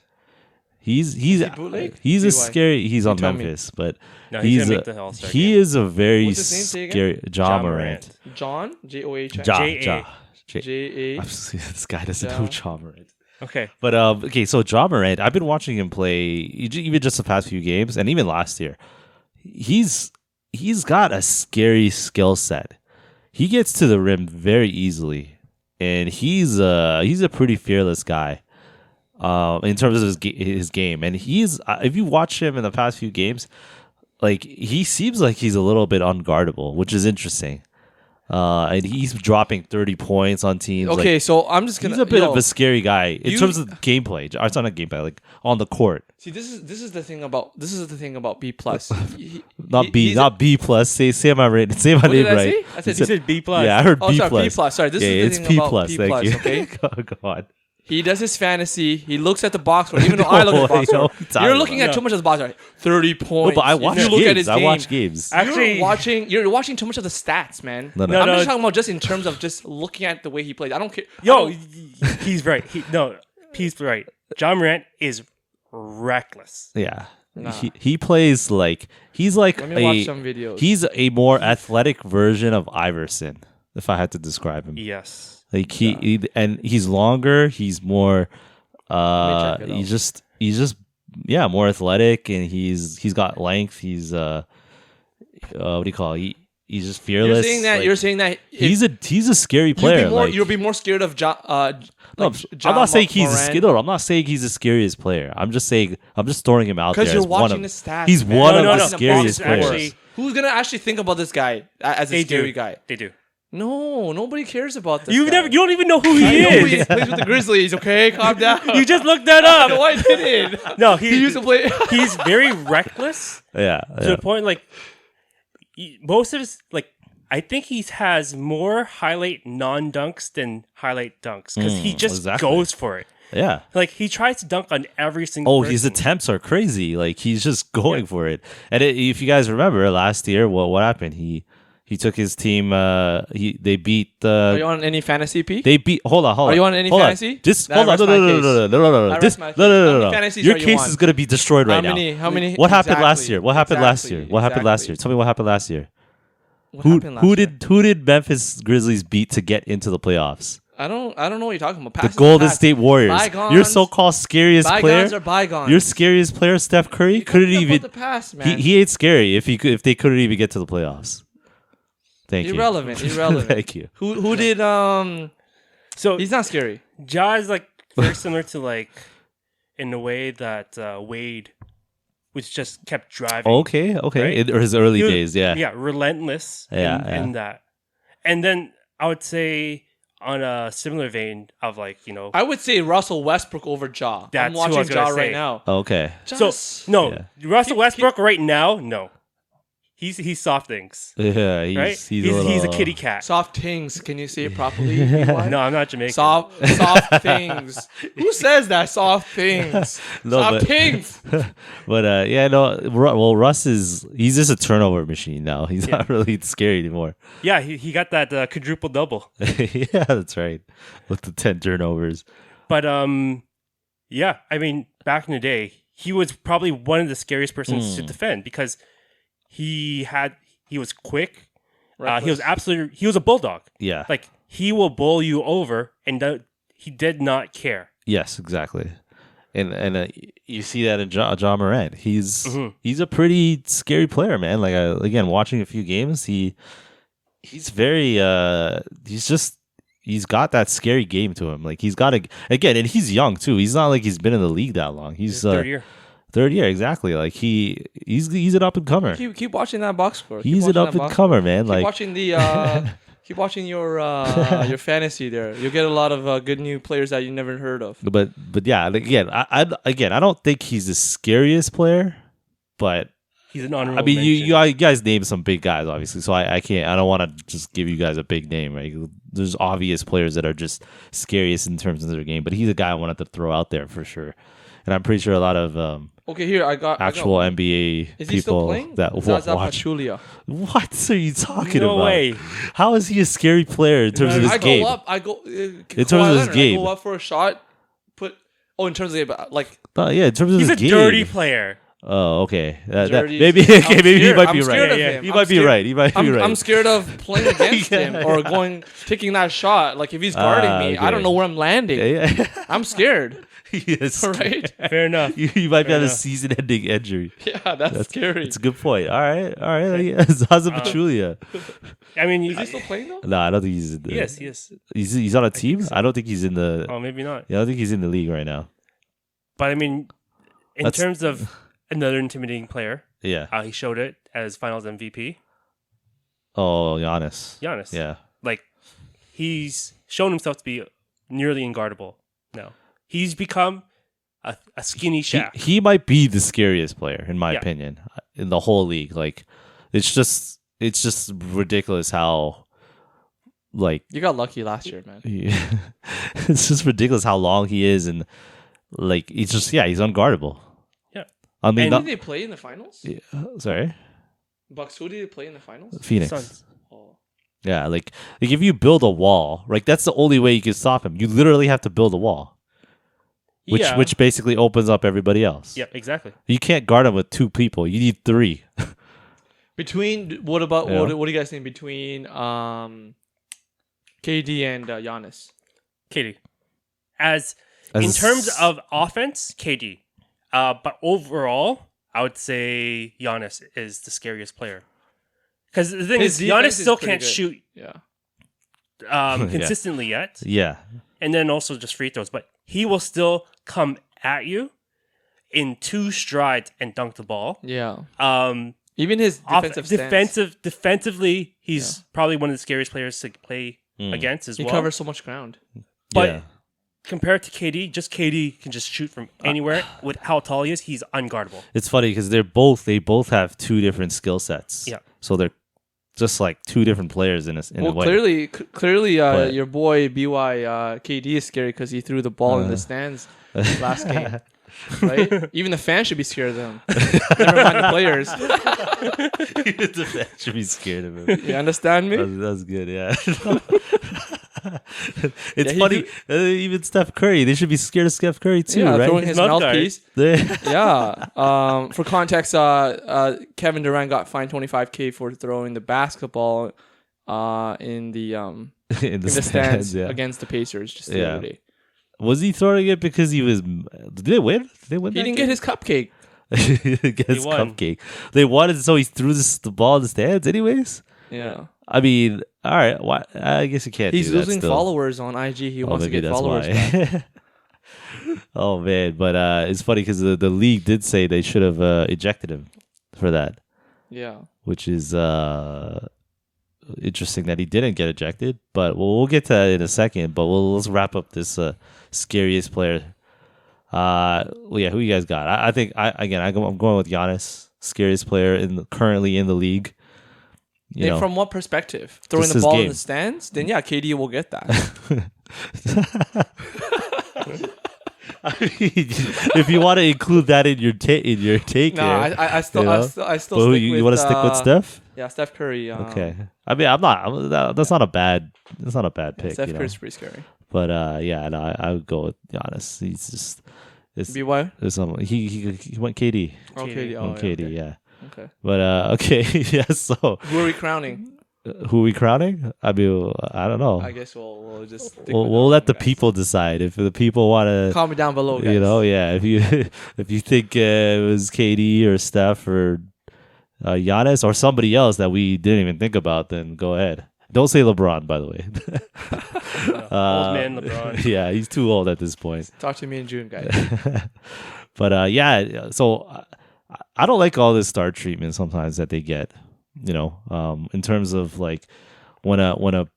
He's he bootleg? he's a CY. scary. He's on tell me. Memphis, but No, he's he's gonna a, make the All-Star he game. is a very What's his name? Say again? scary. Ja Morant. John John. Ja. J.A. J.A. This guy doesn't Ja. know Ja Morant. Okay. But okay, so Ja Morant, I've been watching him play even just the past few games, and even last year. He's got a scary skill set. He gets to the rim very easily, and he's a pretty fearless guy. In terms of his game, and he's if you watch him in the past few games, like he seems like he's a little bit unguardable, which is interesting. And he's dropping 30 points on teams. Okay, like, so I'm just gonna. he's a bit of a scary guy in you- terms of gameplay. It's not gameplay, like on the court. See, this is the thing about B plus. Not B plus. Say my name right. I said He said B plus. Yeah, I heard Oh, B sorry, plus. B plus. Sorry, this Yeah, is it's the thing B about plus. B Thank plus. you. Okay, Go on. He does his fantasy. He looks at the box score. Even though I look at the box score, you're looking at too much of the box score. 30 points. No, but I watch If you games. look at his I game, watch games. Actually, you're watching too much of the stats, man. No. I'm just talking about just in terms of just looking at the way he plays. I don't care. he's right. He's right. John Morant is reckless. Yeah. Nah. He plays like he's like Let me watch some videos. He's a more athletic version of Iverson, if I had to describe him. Yes. Like and he's longer. He's more. check it He's just more athletic, and he's got length. He's what do you call it? He's just fearless. You're saying that he's a scary player. You'll be more scared of John. I'm not saying he's a skidder. I'm not saying he's the scariest player. I'm just throwing him out there. Because you're as one watching of, the stats. He's man. one of the scariest players. Actually, Who's gonna actually think about this guy as a scary guy? They do. No, nobody cares about this. You guy. don't even know who he I know is. he plays with the Grizzlies. Okay, calm down. You just looked that up. No, I didn't. No, He used to play. He's very reckless Yeah. to the point like most of his like. I think he has more highlight non-dunks than highlight dunks because he just goes for it. Yeah. Like he tries to dunk on every single person. His attempts are crazy. Like he's just going for it. And if you guys remember last year, what happened? He took his team. They beat. Are you on any fantasy, P? They beat. Hold on. Are you on any fantasy? Just hold on. No. Your case is gonna be destroyed right now. How many? What happened last year? What happened last year? What happened last year? Tell me what happened last year. Who did Memphis Grizzlies beat to get into the playoffs? I don't know what you're talking about. The Golden State Warriors. Bygones. Your so-called scariest player. Bygones are bygones. Your scariest player, Steph Curry, couldn't even. The past, man. He ain't scary if they couldn't even get to the playoffs. Thank you. Irrelevant. Thank you. Who did So he's not scary. Ja is like very similar to like in the way that Wade, which just kept driving. Okay. Right? In his early days, yeah. Yeah, relentless. In that, and then I would say on a similar vein of like I would say Russell Westbrook over Ja. That's I'm who I was watching gonna Ja say. right now. Okay. Russell Westbrook right now, no. He's soft things. Yeah, Right? He's a kitty cat. Soft things. Can you say it properly? No, I'm not Jamaican. Soft things. Who says that? Soft things. Soft things. But well, Russ he's just a turnover machine now. He's not really scary anymore. Yeah, he got that quadruple double. Yeah, that's right. With the 10 turnovers. But yeah, I mean, back in the day, he was probably one of the scariest persons to defend because he was quick. He was a bulldog. Yeah. Like he will bowl you over and he did not care. Yes, exactly. And you see that in John Morant. He's a pretty scary player, man. Like again, watching a few games, he's very he's got that scary game to him. Like he's got and he's young too. He's not like he's been in the league that long. He's third year. Third year, exactly. Like he's an up and comer. Keep watching that box score. He's an up and comer, man. Keep like watching keep watching your fantasy there. You'll get a lot of good new players that you never heard of. But yeah, again, I don't think he's the scariest player, but he's an honorable I mean, mention. you guys named some big guys, obviously. So I don't want to just give you guys a big name, right? There's obvious players that are just scariest in terms of their game, but he's a guy I wanted to throw out there for sure. And I'm pretty sure a lot of okay, here I got actual NBA is he still people playing? that Zaza watch. Pachulia. What are you talking No about? way. How is he a scary player in terms of his game? I go in terms of his game. I go up for a shot. In terms of like. Yeah, in terms of he's his a game. dirty player. Oh, okay. Dirty. Maybe he might be right. He might be right. He might be right. I'm scared of playing against him or taking that shot. Like if he's guarding me, I don't know where I'm landing. Yeah. I'm scared. Yes. Right? Fair enough. You might have a season-ending injury. Yeah, that's scary. It's a good point. All right. Zaza Pachulia. I mean, is he still playing though? No, I don't think he's in the... Yes. He's on a team? I don't think he's in the... Oh, maybe not. Yeah, I don't think he's in the league right now. But I mean, in terms of another intimidating player, yeah, he showed it as Finals MVP. Oh, Giannis. Yeah, like he's shown himself to be nearly unguardable now. He's become a skinny Shaq. He might be the scariest player in my opinion in the whole league. Like it's just ridiculous how like you got lucky last year, man. it's just ridiculous how long he is, and like he's just he's unguardable. Yeah, I mean, who did they play in the finals? Yeah, sorry, Bucks. Who did they play in the finals? Phoenix. Suns. Oh. Yeah, like if you build a wall, like that's the only way you can stop him. You literally have to build a wall, which basically opens up everybody else. Yeah, exactly. You can't guard him with 2 people. You need 3. Between what do you guys think between KD and Giannis? KD. As in terms of offense, KD. But overall, I would say Giannis is the scariest player. Because the thing is, Giannis still can't shoot consistently yet. Yeah. And then also just free throws. But he will still come at you in 2 strides and dunk the ball. Yeah. Even his defensively, he's probably one of the scariest players to play against as well. He covers so much ground. But compared to KD, just KD can just shoot from anywhere. With how tall he is, he's unguardable. It's funny because they both have 2 different skill sets. Yeah. So they're just like 2 different players in a Clearly, way. your boy BY KD is scary because he threw the ball in the stands last game. Right? Even the fans should be scared of him. Never mind the players. Even the fans should be scared of him. You understand me? That's good, yeah. It's funny. Even Steph Curry, they should be scared of Steph Curry too, right? Throwing his mouthpiece. Yeah. For context, Kevin Durant got fined $25,000 for throwing the basketball in the stands against the Pacers just the other day. Was he throwing it because he was? Did they win? Did they win? He didn't get his cupcake. Get his cupcake. They wanted, so he threw the ball in the stands, anyways. Yeah. I mean, all right. Why? I guess you can't. He's do that losing still. followers on IG. He wants to get followers back. Oh man, but it's funny because the league did say they should have ejected him for that. Yeah. Which is interesting that he didn't get ejected, but we'll get to that in a second. But let's wrap up this scariest player. Who you guys got? I think I'm going with Giannis, scariest player currently in the league. From what perspective? Throwing the ball in the stands? Then KD will get that. I mean, if you want to include that in your take, I still stick you want to stick with Steph? Yeah, Steph Curry. Okay. I mean, I'm not. That's not a bad. That's not a bad pick. Steph Curry's pretty scary. But I would go with Giannis. He's just. BY? He went KD. Oh, KD. Oh, KD. Okay. Yeah. Okay. But okay. Yeah. So. Who are we crowning? Who are we crowning? I mean, I don't know. I guess we'll just. We'll let the people decide. If the people want to comment down below, guys. If you think it was KD or Steph or Giannis or somebody else that we didn't even think about, then go ahead. Don't say LeBron, by the way. Old man LeBron. Yeah, he's too old at this point. Talk to me in June, guys. But so I don't like all this star treatment sometimes that they get. In terms of like when a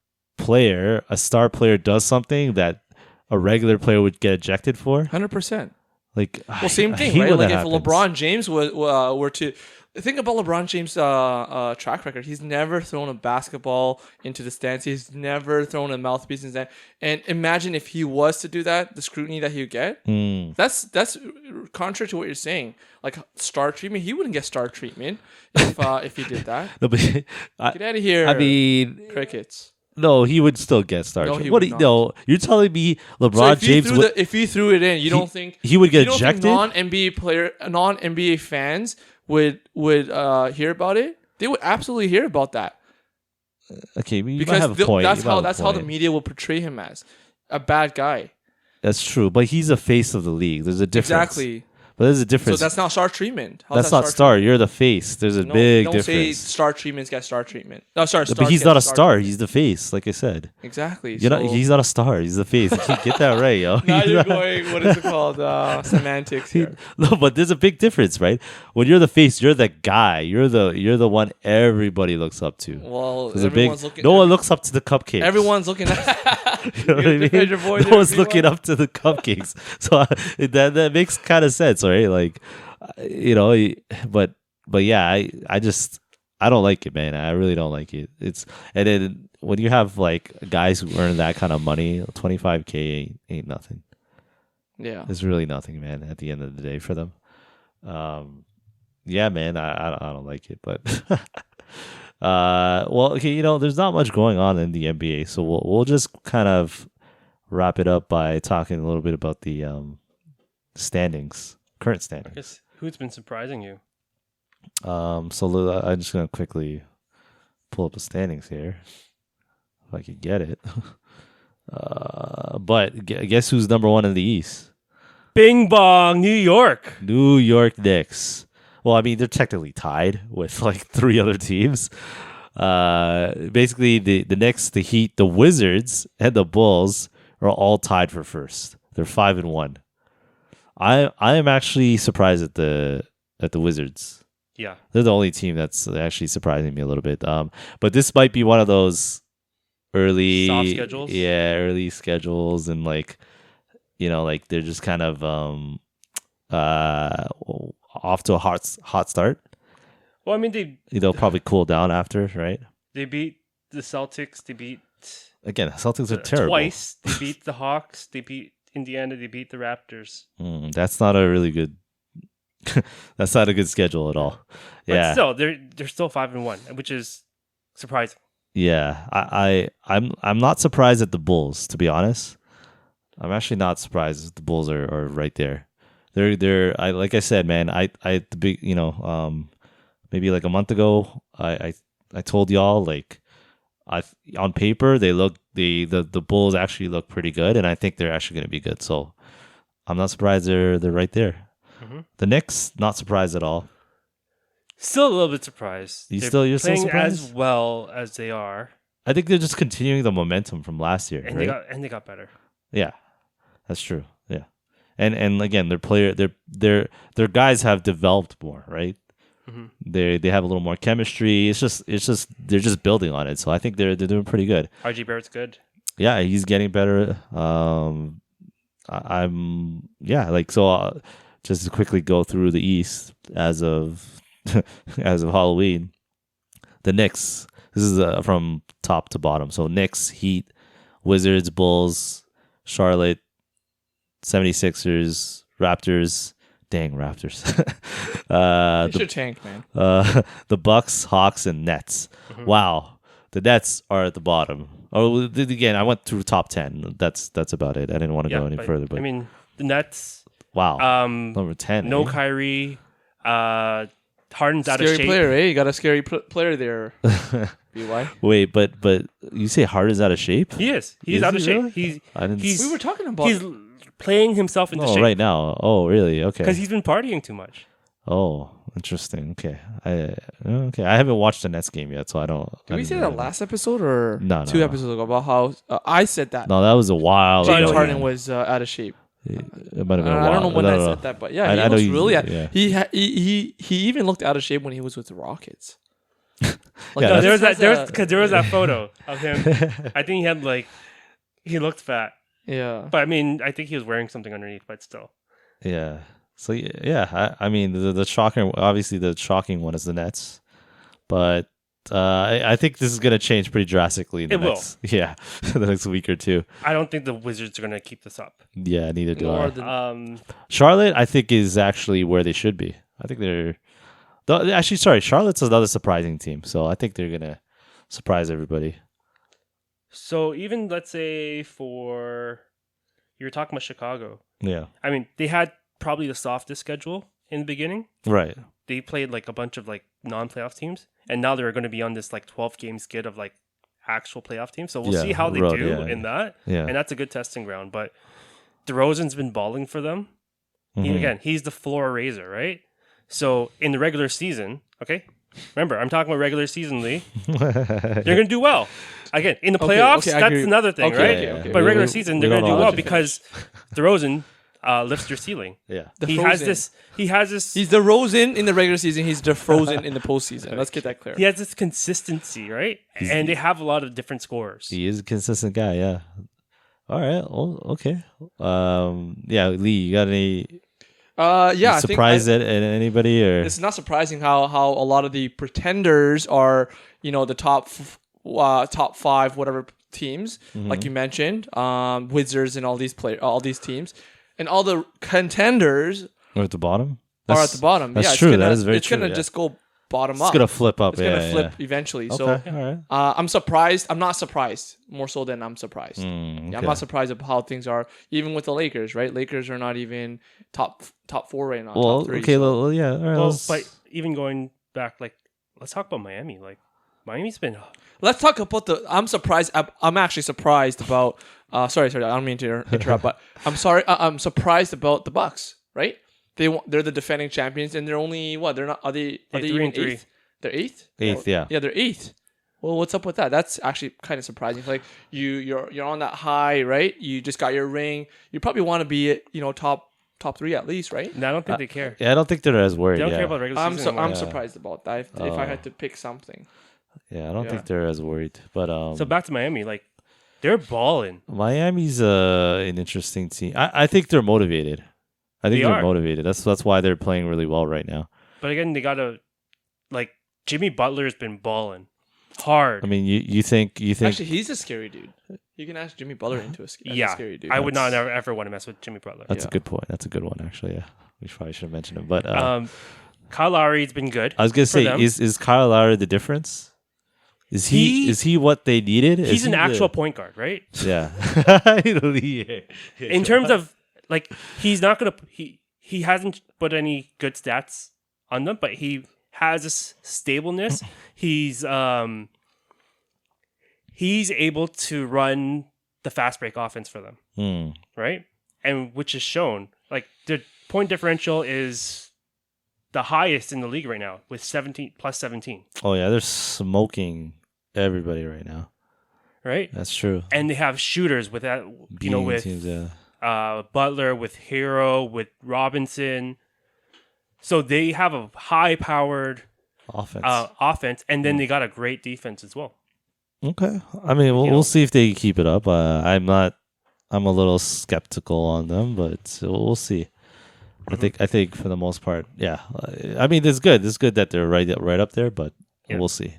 star player does something that a regular player would get ejected for. 100%. Like, same thing, right? Like if LeBron James were to think about LeBron James' track record, he's never thrown a basketball into the stands. He's never thrown a mouthpiece in the stand. And imagine if he was to do that, the scrutiny that he would get. That's contrary to what you're saying. Like star treatment, he wouldn't get star treatment if he did that. No, but Get out of here. I mean, crickets. No, he would still get star treatment. No, you're telling me LeBron James if he threw it in, you don't think he would get ejected? Non-NBA fans would hear about it? They would absolutely hear about that. Okay, you might have a point. That's how the media will portray him as a bad guy. That's true, but he's a face of the league. There's a difference. Exactly. But there's a difference. So that's not star treatment. That's not star. You're the face. There's a big difference. Don't say star treatments get star treatment. No, sorry. But he's not a star. He's the face, like I said. Exactly. He's not a star. He's the face. You can't get that right, yo. Now you're going, what is it called? Semantics here. No, but there's a big difference, right? When you're the face, you're the guy. You're the one everybody looks up to. Well, no one looks up to the cupcakes. Everyone's looking at. You know what I mean? No one's looking up to the cupcakes. So that makes kind of sense, right? Like, but yeah, I don't like it, man. I really don't like it. And then when you have like guys who earn that kind of money, 25K ain't nothing. Yeah, it's really nothing, man. At the end of the day, for them. Yeah, man. I don't like it, but well, okay. There's not much going on in the NBA, so we'll just kind of wrap it up by talking a little bit about the standings, current standings. I guess who's been surprising you? So I'm just gonna quickly pull up the standings here, if I could get it. But guess who's number one in the East? Bing bong, New York. New York Knicks. Well, I mean, they're technically tied with like 3 other teams. Basically, the Knicks, the Heat, the Wizards, and the Bulls are all tied for first. They're 5-1. I am actually surprised at the Wizards. Yeah, They're the only team that's actually surprising me a little bit. But this might be one of those early soft schedules. Yeah, early schedules, and like like they're just kind of off to a hot start. Well, I mean, they'll probably cool down after, right? They beat the Celtics. They beat again. Celtics are terrible. Twice. They beat the Hawks. They beat Indiana. They beat the Raptors. That's not a really good. That's not a good schedule at all. Yeah, but still, they're still 5-1, which is surprising. Yeah, I'm not surprised at the Bulls, to be honest. I'm actually not surprised the Bulls are right there. They're like I said, man. I the big maybe like a month ago, I told y'all like on paper they look the Bulls actually look pretty good, and I think they're actually going to be good. So I'm not surprised they're right there. Mm-hmm. The Knicks, not surprised at all. Still a little bit surprised. You're playing still surprised? as well as they are. I think they're just continuing the momentum from last year, and right? they got better. Yeah, that's true. Yeah, and again, their guys have developed more, right? Mm-hmm. They have a little more chemistry. It's just they're just building on it. So I think they're doing pretty good. RG Barrett's good. Yeah, he's getting better. Just to quickly go through the East as of Halloween, the Knicks. This is from top to bottom. So Knicks, Heat, Wizards, Bulls, Charlotte, 76ers, Raptors. Dang, Raptors. You should tank, man. The Bucks, Hawks, and Nets. Mm-hmm. Wow. The Nets are at the bottom. Oh, again, I went through top 10. That's about it. I didn't want to go any further. But I mean, the Nets. Wow. Number 10. No Kyrie. Harden's out of shape. Scary player, eh? You got a scary player there. BY. Wait, but you say Harden's out of shape? He is. He's out of shape. We were talking about. He's playing himself into shape right now. Oh, really? Okay. Because he's been partying too much. Oh, interesting. Okay. I haven't watched the Nets game yet, so I don't. Did we say that last episode or no, 2 episodes ago about how I said that? No, that was a while ago. James Harden was out of shape. It might have been a while. I don't know when I said that, but yeah, he was really. Yeah. He even looked out of shape when he was with the Rockets. There was that photo of him. I think he had he looked fat. Yeah, but I mean, I think he was wearing something underneath, but still. Yeah. So yeah, I mean the shocking, obviously the shocking one is the Nets, but I think this is going to change pretty drastically. The next week or two. I don't think the Wizards are going to keep this up. Yeah, neither do I. Charlotte, I think, is actually where they should be. I think Charlotte's another surprising team, so I think they're going to surprise everybody. So even let's say you were talking about Chicago. Yeah. I mean, they had probably the softest schedule in the beginning. Right. They played a bunch of non-playoff teams, and now they're going to be on this 12-game skid of actual playoff teams. So we'll see how they do in that. Yeah. And that's a good testing ground. But DeRozan's been balling for them. Mm-hmm. He's the floor raiser, right? So in the regular season, okay, remember, I'm talking about regular season, Lee. They're going to do well. Again, in the playoffs, that's another thing, right? Okay. But regular season, they're going to do well because DeRozan lifts your ceiling. Yeah, He has this. He's the Rosen in the regular season. He's the Frozen in the postseason. Let's get that clear. He has this consistency, right? And they have a lot of different scorers. He is a consistent guy. Yeah. All right. Well, okay. Lee, you got any? I surprised at anybody or? It's not surprising how a lot of the pretenders are, the top top 5 whatever teams, like you mentioned, Wizards and all these teams, and all the contenders are at the bottom. Are at the bottom. That's true. That is very true. It's gonna just go bottom up. It's gonna flip up. It's gonna flip eventually. Okay. So all right. I'm surprised. I'm not surprised. More so than I'm surprised. Okay. Yeah, I'm not surprised of how things are. Even with the Lakers, right? Lakers are not even top 4 right now. Well, top 3, okay. so. Well, yeah. All right. Well, but even going back, like, let's talk about Miami. Like, Miami's been. Let's talk about I'm surprised. I'm actually surprised about. Sorry. I don't mean to interrupt, but I'm sorry. I'm surprised about the Bucks. Right? They're the defending champions, and they're only what? They're not. Are they 3-3. Eighth? They're eighth. Yeah. Yeah, they're eighth. Well, what's up with that? That's actually kind of surprising. Like you're on that high, right? You just got your ring. You probably want to be at top 3 at least, right? No, I don't think they care. Yeah, I don't think they're as worried. They don't care about regular season. I'm surprised about that. If I had to pick something. Yeah, I don't think they're as worried. But so back to Miami, like they're balling. Miami's an interesting team. I think they're motivated. I think they're motivated. That's why they're playing really well right now. But again, they gotta Jimmy Butler's been balling hard. I mean, you think actually he's a scary dude. You can ask Jimmy Butler into a scary dude. I would not ever want to mess with Jimmy Butler. That's a good point. That's a good one, actually. Yeah, we probably should have mentioned him. But Kyle Lowry's been good. I was gonna say, is Kyle Lowry the difference? Is he what they needed? He's an actual point guard, right? Yeah. In terms of he's not gonna he hasn't put any good stats on them, but he has a stableness. He's able to run the fast break offense for them, right? And which is shown. Like the point differential is the highest in the league right now with 17. Oh yeah, they're smoking everybody right now. Right? That's true. And they have shooters with that, with teams, Butler, with Hero, with Robinson. So they have a high-powered offense, and then they got a great defense as well. Okay, I mean, we'll see if they keep it up. I'm a little skeptical on them, but we'll see. I think for the most part, yeah. I mean, it's good. It's good that they're right up there, but we'll see.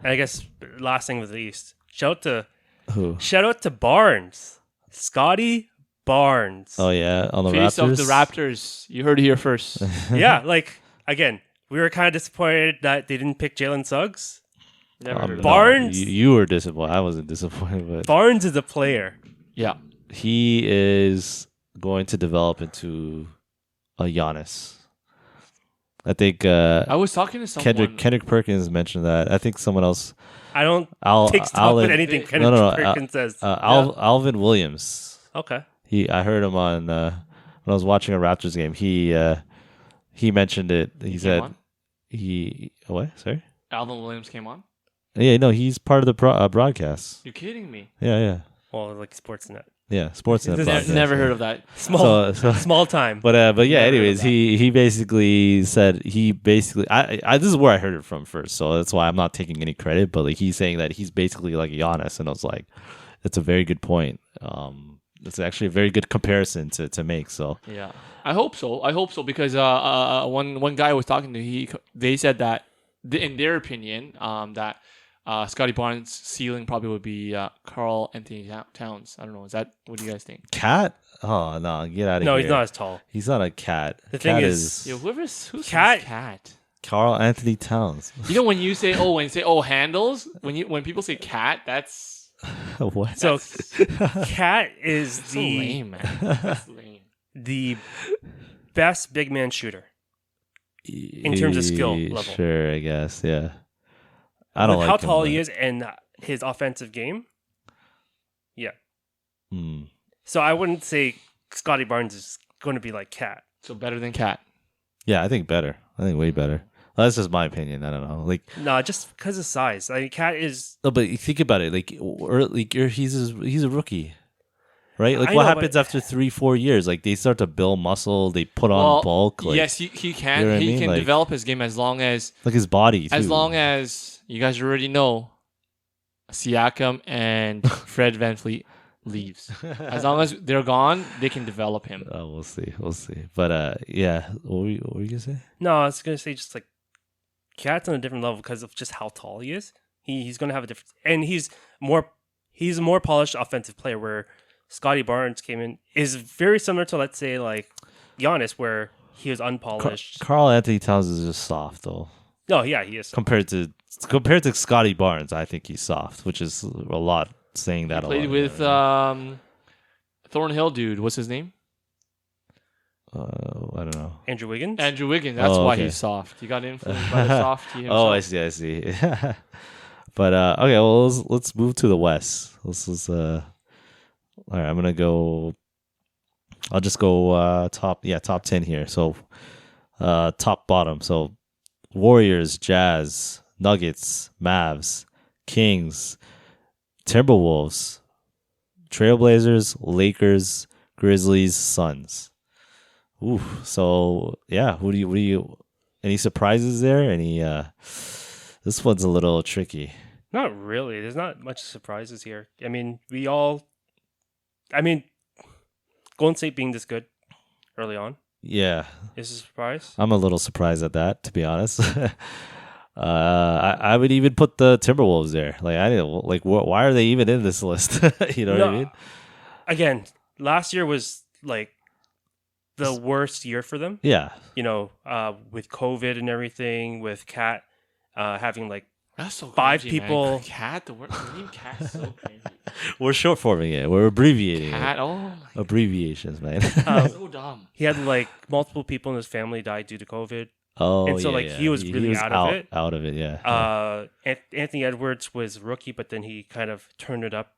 And I guess last thing with the East, shout out to who? Shout out to Barnes, Scotty Barnes. Oh yeah, on the Face Raptors. of the Raptors. You heard it here first. Yeah, again, we were kind of disappointed that they didn't pick Jalen Suggs. Barnes. No, you were disappointed. I wasn't disappointed, but Barnes is a player. Yeah, he is going to develop into a Giannis. I think I was talking to someone. Kendrick Perkins mentioned that. I think someone else. I don't take stock with anything Kendrick Perkins says. Alvin Williams. Okay. I heard him on when I was watching a Raptors game. He mentioned it. He said what? Sorry. Alvin Williams came on. Yeah, no, he's part of the broadcast. You're kidding me. Yeah. Well, like Sportsnet. Yeah, Sportsnet. Never heard of that. Small time. But yeah. Anyways, he basically said I this is where I heard it from first, so that's why I'm not taking any credit. But he's saying that he's basically like Giannis, and I was like, that's a very good point. It's actually a very good comparison to make. So yeah, I hope so because one guy I was talking to, they said that in their opinion that Scotty Barnes' ceiling probably would be Karl Anthony Towns. I don't know. What do you guys think? Cat? Oh no, get out of here. No, he's not as tall. He's not a cat. The thing is who's cat? Karl Anthony Towns. You know when you say handles, when people say cat, that's what? So cat is so lame, man. That's lame. The best big man shooter in terms of skill level. Sure, I guess. Yeah. I don't like how tall he is and his offensive game. Yeah. So I wouldn't say Scotty Barnes is going to be like Cat. So better than Cat. Yeah, I think better. I think way better. Well, that's just my opinion. I don't know. No, just because of size. Cat is. No, but think about it. He's a rookie, right? What happens after 3-4 years? They start to build muscle. They put on bulk. Yes, he can. You know he can develop his game as long as his body. Too. As long as you guys already know, Siakam and Fred VanVleet leaves. As long as they're gone, they can develop him. We'll see. But yeah, what were you gonna say? No, I was gonna say just Cat's on a different level because of just how tall he is. He's going to have a different, and he's a more polished offensive player. Where Scotty Barnes came in is very similar to, let's say, like Giannis, where he was unpolished. Karl Anthony Towns is just soft though. Oh yeah, he is compared to Scotty Barnes. I think he's soft, which is a lot saying that. Played with Thornhill dude. What's his name? I don't know. Andrew Wiggins. That's why he's soft. He got influenced by the softy himself. Oh, I see. But okay, well, let's move to the West. All right, I'm gonna go. I'll just go top 10 here. So top bottom. So Warriors, Jazz, Nuggets, Mavs, Kings, Timberwolves, Trailblazers, Lakers, Grizzlies, Suns. Ooh, so yeah, who do you any surprises there? This one's a little tricky. Not really. There's not much surprises here. I mean, Golden State being this good early on. Yeah. Is a surprise. I'm a little surprised at that, to be honest. I would even put the Timberwolves there. Why are they even in this list? You know what I mean? Again, last year was like the worst year for them. Yeah. With COVID and everything, with Cat having like that's so 5 crazy, people. Man. Cat, the name Cat's so crazy. We're short forming it. We're abbreviating Cat, it. oh my abbreviations, man. so dumb. He had like multiple people in his family die due to COVID. Oh, and so he was really out of it. Out of it, yeah. Anthony Edwards was rookie, but then he kind of turned it up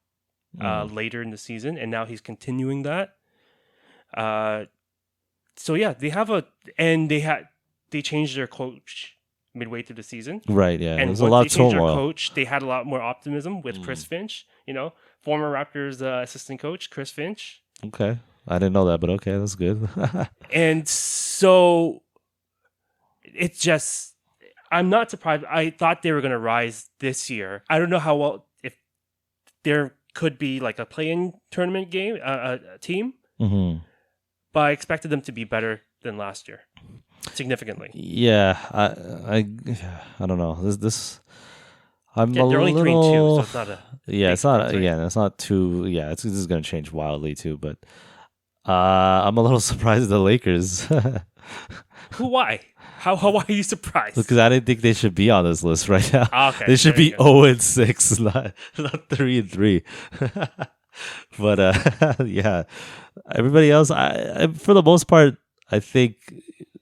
later in the season, and now he's continuing that. So yeah, they changed their coach midway through the season. Right, yeah. And there's a lot of turmoil. Their coach, they had a lot more optimism with Chris Finch, former Raptors assistant coach, Chris Finch. Okay. I didn't know that, but okay, that's good. And so it's just, I'm not surprised. I thought they were going to rise this year. I don't know how well, if there could be like a play-in tournament game, a team, but I expected them to be better than last year. Significantly. Yeah, I don't know. This I'm they're only 3-2, so it's not a it's not again. It's not too. Yeah, this is going to change wildly too. But I'm a little surprised at the Lakers. Why? How are you surprised? Because I didn't think they should be on this list right now. Okay, they should be 0-6, not 3-3. But yeah, everybody else, I for the most part, I think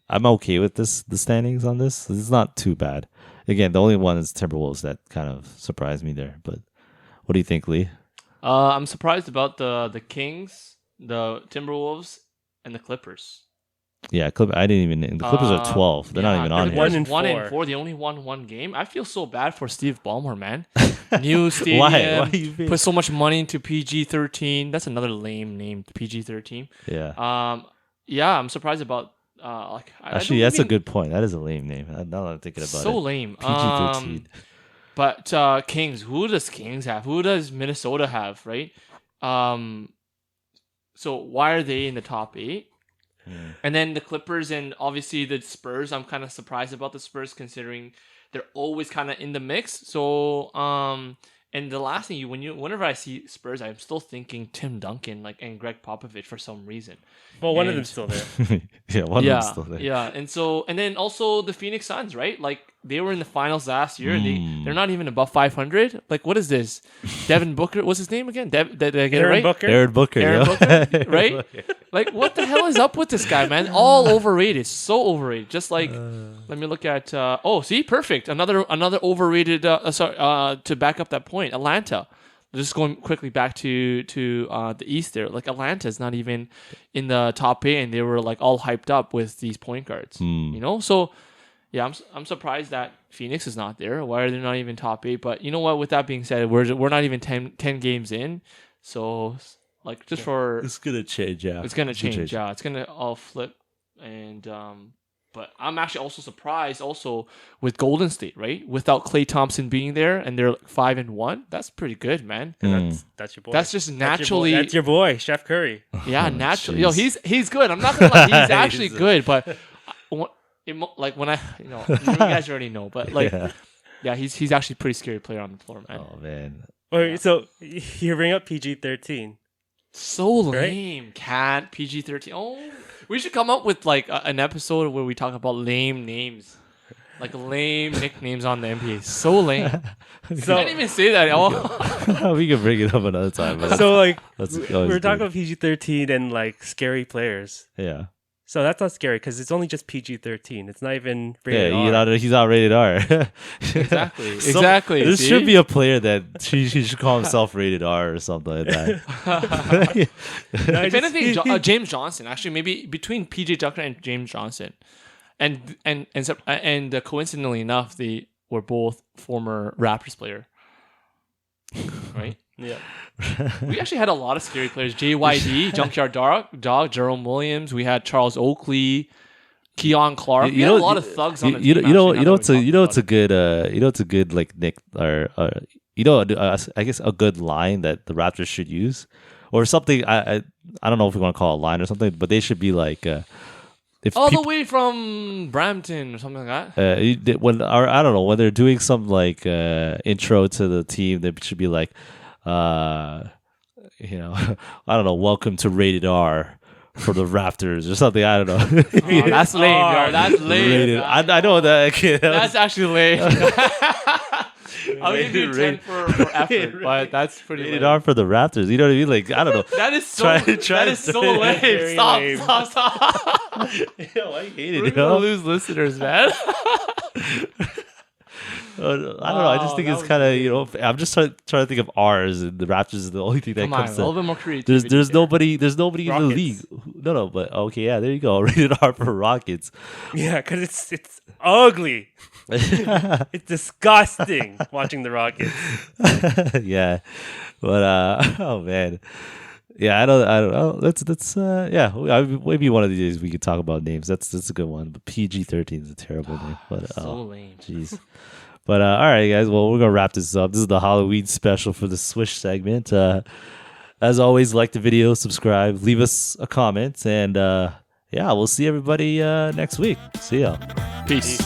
I'm okay with the standings on this. It's not too bad. Again, the only one is Timberwolves that kind of surprised me there. But what do you think, Lee? I'm surprised about the Kings, the Timberwolves, and the Clippers. Yeah, I didn't even. The Clippers are 12. They're not even on here. 1-4. They only won one game. I feel so bad for Steve Ballmer, man. New stadium. Why put so much money into PG-13. That's another lame name, PG-13. Yeah. Yeah, I'm surprised about. Actually, that's a good point. That is a lame name. Now that I'm thinking about it. So lame. PG-13. But Kings. Who does Kings have? Who does Minnesota have? Right. So why are they in the top 8? And then the Clippers and obviously the Spurs. I'm kind of surprised about the Spurs considering they're always kind of in the mix. So and the last thing whenever I see Spurs, I'm still thinking Tim Duncan and Greg Popovich for some reason. Well, one of them's still there. Yeah, one of them's still there. Yeah, and then also the Phoenix Suns, right? Like they were in the finals last year. They're not even above 500. Like what is this? Devin Booker, what's his name again? Did I get it right? Aaron Booker, right? Like what the hell is up with this guy, man? All overrated, so overrated. Just like let me look at. See, perfect. Another overrated. To back up that point, Atlanta. Just going quickly back to the East there. Like Atlanta's not even in the top 8, and they were like all hyped up with these point guards. So yeah, I'm surprised that Phoenix is not there. Why are they not even top 8? But you know what? With that being said, we're not even 10 games in. So like it's gonna change. Yeah, it's gonna change. Yeah, it's gonna all flip. And but I'm actually also surprised also with Golden State, right? Without Klay Thompson being there, and they're 5-1. That's pretty good, man. That's your boy. That's just naturally. That's your boy, Chef Curry. Yeah, naturally. Yo, he's good. I'm not gonna lie. He's actually good. But like when I, you guys already know. But like Yeah, he's actually a pretty scary player on the floor, man. Oh man. Alright, so you bring up PG-13. So lame. Can't PG-13. Oh, we should come up with like an episode where we talk about lame names. Like lame nicknames on the NBA. So lame. So, I didn't even say that. Oh. We can bring it up another time. So like we're talking about PG-13 and like scary players. Yeah. So that's not scary because it's only just PG-13. It's not even rated R. Yeah, he's not rated R. Exactly. Exactly. There should be a player that he should call himself rated R or something like that. If anything, James Johnson. Actually, maybe between PJ Tucker and James Johnson, and coincidentally enough, they were both former Raptors player. Right. Yeah. We actually had a lot of scary players. JYD, Junkyard Dog, Jerome Williams. We had Charles Oakley, Keon Clark. We had a lot of thugs on the team. It's a good like nick or I guess a good line that the Raptors should use or something. I don't know if we want to call it a line or something, but they should be like the way from Brampton or something like that. I don't know when they're doing some like intro to the team, they should be like. I don't know. Welcome to Rated R for the Raptors or something. I don't know. Oh, that's lame, yo. That's lame. I know that. That's actually lame. I'll give you 10 for effort, but that's pretty Rated R for the Raptors. You know what I mean? Like, I don't know. That is so lame. Stop. Yo, I hate it. We're going to lose listeners, man. I don't know. I just think it's kind of I'm just trying to think of R's, and the Raptors is the only thing that comes to. A little bit more creativity. There's nobody in the league. Rockets. No, but okay, yeah, there you go. Rated R for Rockets. Yeah, because it's ugly. It's disgusting watching the Rockets. Yeah, but oh man, yeah, I don't know. Let's maybe one of these days we could talk about names. That's a good one. But PG-13 is a terrible name. But so lame. Jeez. But all right, guys. Well, we're gonna wrap this up. This is the Halloween special for the Swish segment. As always, like the video, subscribe, leave us a comment, and we'll see everybody next week. See ya. Peace.